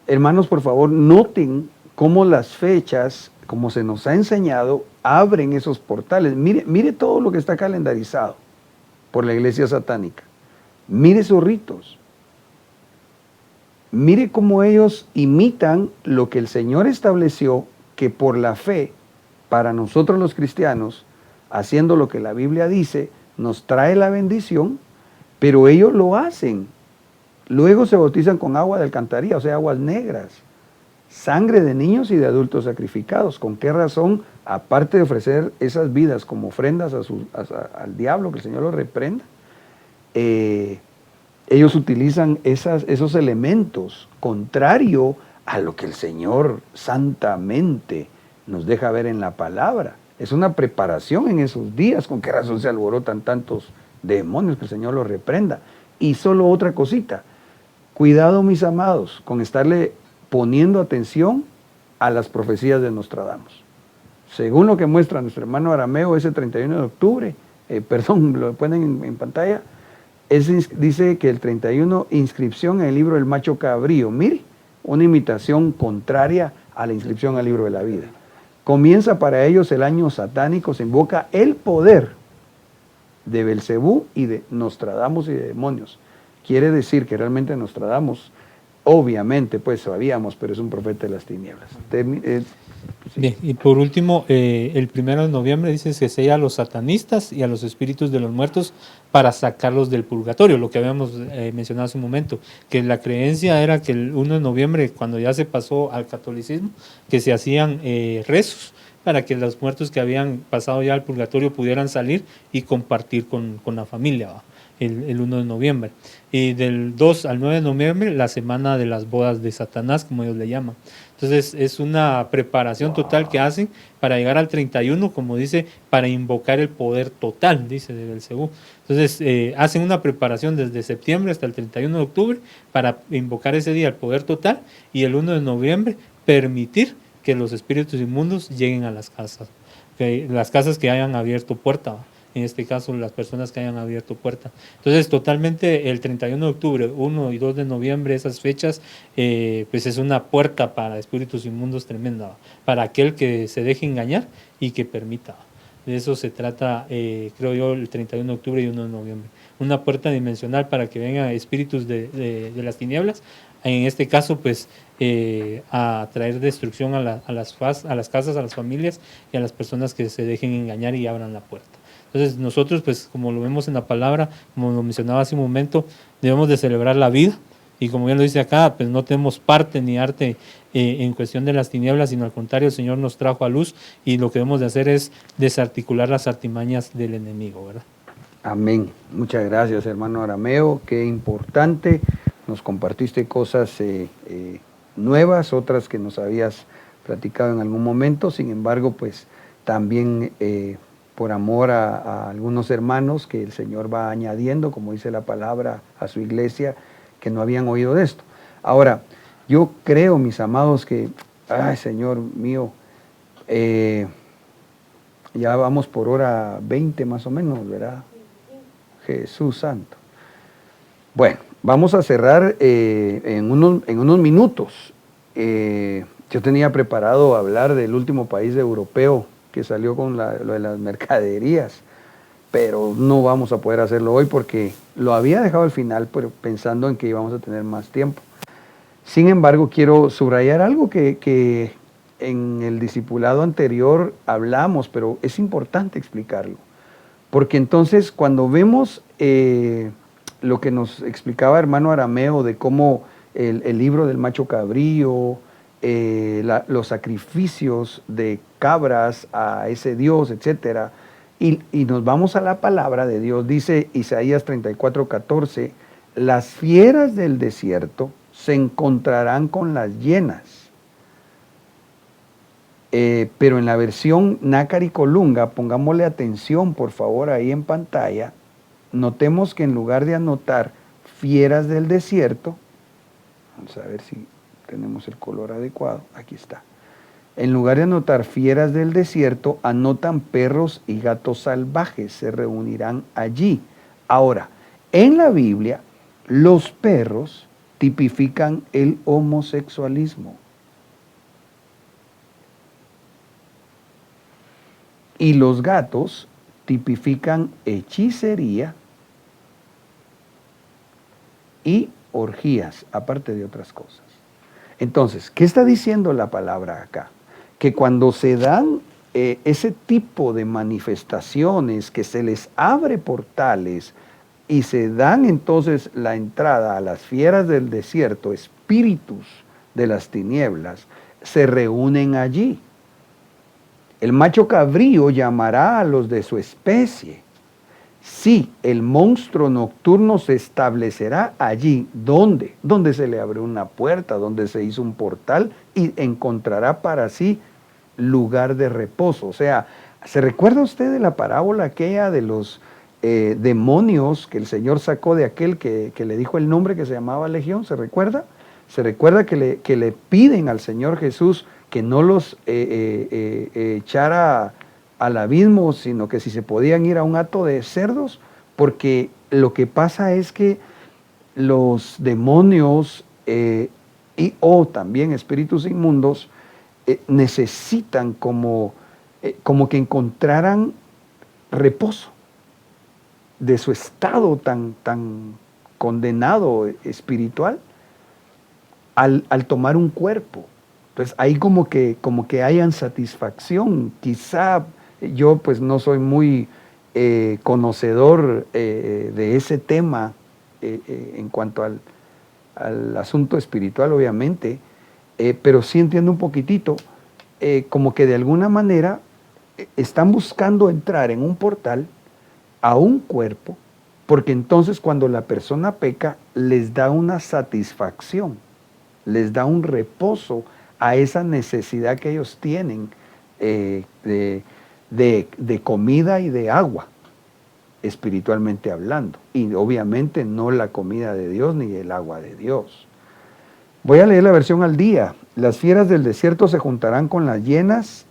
Hermanos, por favor, noten cómo las fechas, como se nos ha enseñado, abren esos portales. Mire todo lo que está calendarizado por la iglesia satánica. Mire sus ritos. Mire cómo ellos imitan lo que el Señor estableció, que por la fe, para nosotros los cristianos, haciendo lo que la Biblia dice, nos trae la bendición, pero ellos lo hacen. Luego se bautizan con agua de alcantarilla, o sea, aguas negras, sangre de niños y de adultos sacrificados. ¿Con qué razón? Aparte de ofrecer esas vidas como ofrendas al diablo, que el Señor los reprenda, ellos utilizan esos elementos contrario a lo que el Señor santamente nos deja ver en la palabra. Es una preparación en esos días. ¿Con qué razón se alborotan tantos demonios? Que el Señor los reprenda. Y solo otra cosita. Cuidado, mis amados, con estarle poniendo atención a las profecías de Nostradamus. Según lo que muestra nuestro hermano Arameo, ese 31 de octubre, lo ponen en pantalla, dice que el 31, inscripción en el libro del macho cabrío. Mire, una imitación contraria a la inscripción al libro de la vida. Comienza para ellos el año satánico, se invoca el poder de Belcebú y de Nostradamus y de demonios. Quiere decir que realmente Nostradamus, obviamente, pues sabíamos, pero es un profeta de las tinieblas. Sí. Bien, y por último, el 1 de noviembre dice que se sella a los satanistas y a los espíritus de los muertos para sacarlos del purgatorio, lo que habíamos mencionado hace un momento, que la creencia era que el 1 de noviembre, cuando ya se pasó al catolicismo, que se hacían rezos para que los muertos que habían pasado ya al purgatorio pudieran salir y compartir con la familia, ¿va? El 1 de noviembre. Y del 2 al 9 de noviembre, la semana de las bodas de Satanás, como ellos le llaman. Entonces es una preparación total que hacen para llegar al 31, como dice, para invocar el poder total, dice de Belcebú. Entonces hacen una preparación desde septiembre hasta el 31 de octubre para invocar ese día el poder total, y el 1 de noviembre permitir que los espíritus inmundos lleguen a las casas, que las casas que hayan abierto puerta, ¿va? En este caso las personas que hayan abierto puerta. Entonces totalmente el 31 de octubre, 1 y 2 de noviembre, esas fechas, pues es una puerta para espíritus inmundos tremenda, ¿va? Para aquel que se deje engañar y que permita, ¿va? De eso se trata, creo yo, el 31 de octubre y 1 de noviembre. Una puerta dimensional para que vengan espíritus de las tinieblas, en este caso, pues, a traer destrucción a las casas, a las familias y a las personas que se dejen engañar y abran la puerta. Entonces nosotros, pues, como lo vemos en la palabra, como lo mencionaba hace un momento, debemos de celebrar la vida, y como bien lo dice acá, pues no tenemos parte ni arte en cuestión de las tinieblas, sino al contrario, el Señor nos trajo a luz, y lo que debemos de hacer es desarticular las artimañas del enemigo, ¿verdad? Amén. Muchas gracias, hermano Arameo. Qué importante. Nos compartiste cosas nuevas, otras que nos habías platicado en algún momento. Sin embargo, pues también por amor a algunos hermanos que el Señor va añadiendo, como dice la palabra, a su iglesia, que no habían oído de esto. Ahora, yo creo, mis amados, que, ay, Señor mío, ya vamos por hora 20 más o menos, ¿verdad? Jesús Santo. Bueno, vamos a cerrar en unos minutos. Yo tenía preparado hablar del último país europeo que salió con lo de las mercaderías, pero no vamos a poder hacerlo hoy porque lo había dejado al final, pero pensando en que íbamos a tener más tiempo. Sin embargo, quiero subrayar algo que en el discipulado anterior hablamos, pero es importante explicarlo. Porque entonces cuando vemos lo que nos explicaba hermano Arameo de cómo el libro del macho cabrío, los sacrificios de cabras a ese Dios, etcétera, y nos vamos a la palabra de Dios, dice Isaías 34:14, las fieras del desierto se encontrarán con las hienas. Pero en la versión Nácar y Colunga, pongámosle atención por favor ahí en pantalla, notemos que en lugar de anotar fieras del desierto, vamos a ver si tenemos el color adecuado, aquí está. En lugar de anotar fieras del desierto, anotan perros y gatos salvajes, se reunirán allí. Ahora, en la Biblia, los perros tipifican el homosexualismo. Y los gatos tipifican hechicería y orgías, aparte de otras cosas. Entonces, ¿qué está diciendo la palabra acá? Que cuando se dan ese tipo de manifestaciones, que se les abre portales y se dan entonces la entrada a las fieras del desierto, espíritus de las tinieblas, se reúnen allí. El macho cabrío llamará a los de su especie. Sí, el monstruo nocturno se establecerá allí. ¿Dónde? Donde se le abrió una puerta, donde se hizo un portal y encontrará para sí lugar de reposo. O sea, ¿se recuerda usted de la parábola aquella de los demonios que el Señor sacó de aquel que le dijo el nombre que se llamaba Legión? ¿Se recuerda? ¿Se recuerda que le piden al Señor Jesús que no los echara al abismo, sino que si se podían ir a un hato de cerdos? Porque lo que pasa es que los demonios o también espíritus inmundos necesitan como que encontraran reposo de su estado tan condenado espiritual al tomar un cuerpo. Entonces ahí como que hayan satisfacción. Quizá yo pues no soy muy conocedor de ese tema en cuanto al asunto espiritual, obviamente, pero sí entiendo un poquitito, como que de alguna manera están buscando entrar en un portal a un cuerpo, porque entonces cuando la persona peca les da una satisfacción, les da un reposo a esa necesidad que ellos tienen de comida y de agua, espiritualmente hablando, y obviamente no la comida de Dios ni el agua de Dios. Voy a leer la versión al día. Las fieras del desierto se juntarán con las hienas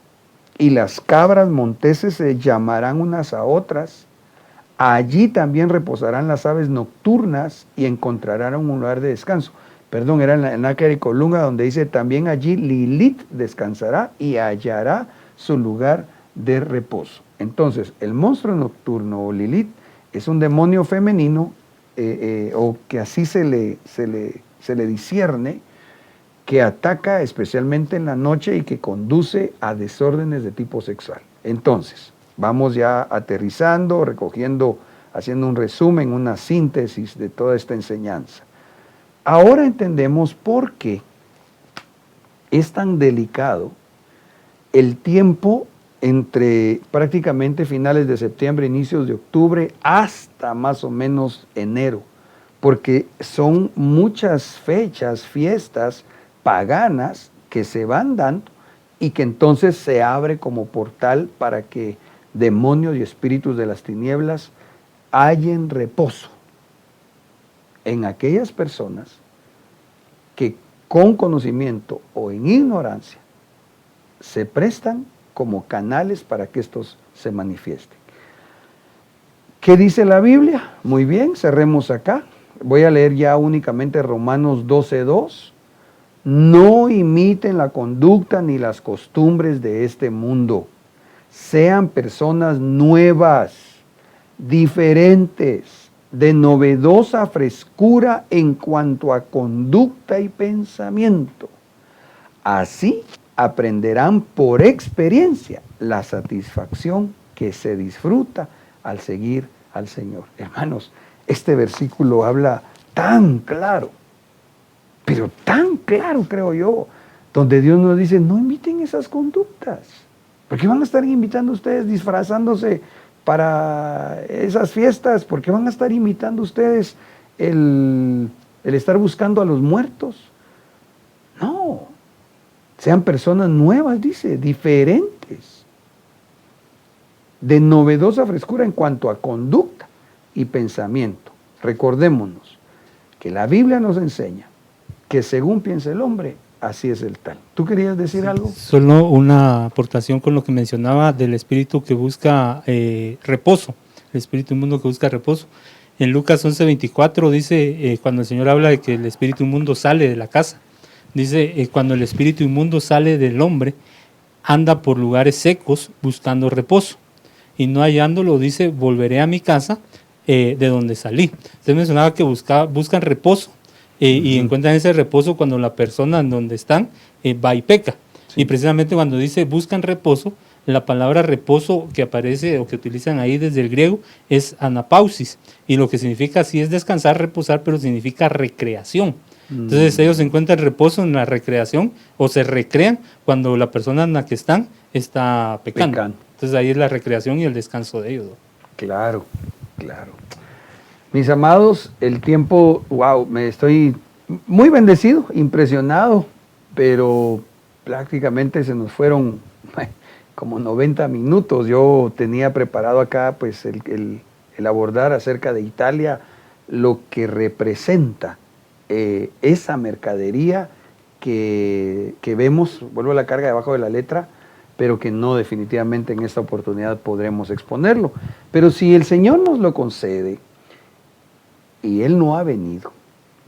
y las cabras monteses se llamarán unas a otras. Allí también reposarán las aves nocturnas y encontrarán un lugar de descanso. Perdón, era en Nácar y Colunga donde dice también allí Lilith descansará y hallará su lugar de reposo. Entonces, el monstruo nocturno o Lilith es un demonio femenino o que así se le discierne, que ataca especialmente en la noche y que conduce a desórdenes de tipo sexual. Entonces, vamos ya aterrizando, recogiendo, haciendo un resumen, una síntesis de toda esta enseñanza. Ahora entendemos por qué es tan delicado el tiempo entre prácticamente finales de septiembre, inicios de octubre, hasta más o menos enero, porque son muchas fechas, fiestas paganas que se van dando y que entonces se abre como portal para que demonios y espíritus de las tinieblas hallen reposo en aquellas personas que con conocimiento o en ignorancia se prestan como canales para que estos se manifiesten. ¿Qué dice la Biblia? Muy bien, cerremos acá. Voy a leer ya únicamente Romanos 12:2. No imiten la conducta ni las costumbres de este mundo. Sean personas nuevas, diferentes, de novedosa frescura en cuanto a conducta y pensamiento. Así aprenderán por experiencia la satisfacción que se disfruta al seguir al Señor. Hermanos, este versículo habla tan claro, pero tan claro creo yo, donde Dios nos dice, no imiten esas conductas. ¿Por qué van a estar invitando ustedes disfrazándose para esas fiestas? ¿Por qué van a estar imitando ustedes el estar buscando a los muertos? No, sean personas nuevas, dice, diferentes, de novedosa frescura en cuanto a conducta y pensamiento. Recordémonos que la Biblia nos enseña que según piensa el hombre, así es el tal. ¿Tú querías decir algo? Solo una aportación con lo que mencionaba del espíritu que busca reposo, el espíritu inmundo que busca reposo. En Lucas 11:24 dice, cuando el Señor habla de que el espíritu inmundo sale de la casa, dice, cuando el espíritu inmundo sale del hombre, anda por lugares secos buscando reposo. Y no hallándolo, dice, volveré a mi casa de donde salí. Usted mencionaba que buscan reposo. Y encuentran ese reposo cuando la persona en donde están va y peca. Sí. Y precisamente cuando dice buscan reposo, la palabra reposo que aparece o que utilizan ahí desde el griego es anapausis. Y lo que significa sí es descansar, reposar, pero significa recreación. Entonces ellos encuentran reposo en la recreación o se recrean cuando la persona en la que están está pecando. Entonces ahí es la recreación y el descanso de ellos, ¿no? Claro, claro. Mis amados, el tiempo, wow, me estoy muy bendecido, impresionado, pero prácticamente se nos fueron como 90 minutos. Yo tenía preparado acá pues el abordar acerca de Italia, lo que representa esa mercadería que vemos, vuelvo a la carga debajo de la letra, pero que no definitivamente en esta oportunidad podremos exponerlo. Pero si el Señor nos lo concede, y Él no ha venido,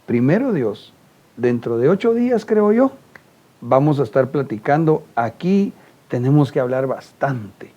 primero Dios, dentro de 8 días creo yo, vamos a estar platicando. Aquí tenemos que hablar bastante,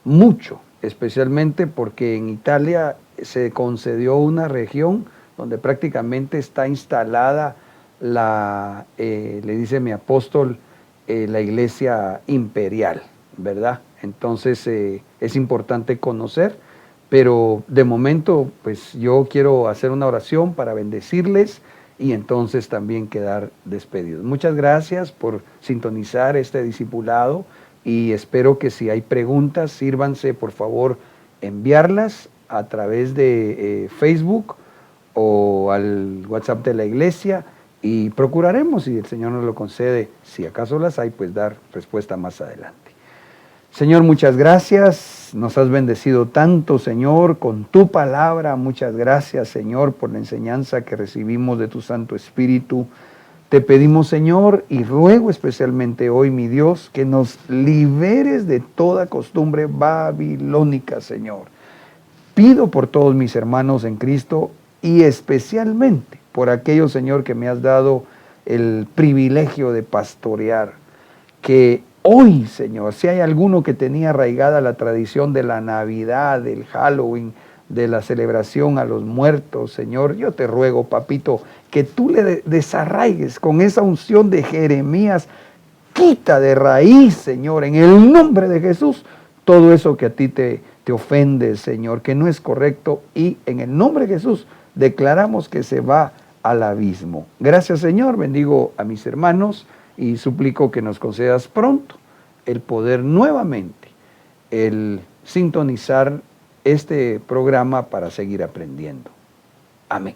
mucho, especialmente porque en Italia se concedió una región donde prácticamente está instalada le dice mi apóstol, la iglesia imperial, ¿verdad? Entonces es importante conocer. Pero de momento, pues yo quiero hacer una oración para bendecirles y entonces también quedar despedidos. Muchas gracias por sintonizar este discipulado y espero que si hay preguntas, sírvanse por favor enviarlas a través de Facebook o al WhatsApp de la iglesia y procuraremos, si el Señor nos lo concede, si acaso las hay, pues dar respuesta más adelante. Señor, muchas gracias, nos has bendecido tanto, Señor, con tu palabra. Muchas gracias, Señor, por la enseñanza que recibimos de tu Santo Espíritu. Te pedimos, Señor, y ruego especialmente hoy, mi Dios, que nos liberes de toda costumbre babilónica, Señor. Pido por todos mis hermanos en Cristo y especialmente por aquellos, Señor, que me has dado el privilegio de pastorear. Que hoy, Señor, si hay alguno que tenía arraigada la tradición de la Navidad, del Halloween, de la celebración a los muertos, Señor, yo te ruego, papito, que tú le desarraigues con esa unción de Jeremías. Quita de raíz, Señor, en el nombre de Jesús, todo eso que a ti te ofende, Señor, que no es correcto, y en el nombre de Jesús declaramos que se va al abismo. Gracias, Señor, bendigo a mis hermanos y suplico que nos concedas pronto el poder nuevamente, el sintonizar este programa para seguir aprendiendo. Amén.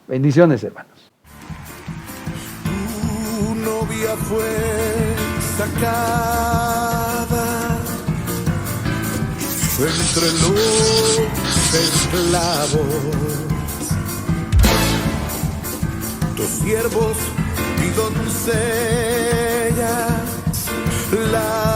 Bendiciones, hermanos. Tu novia fue sacada entre los esclavos. Tus siervos y doncellas la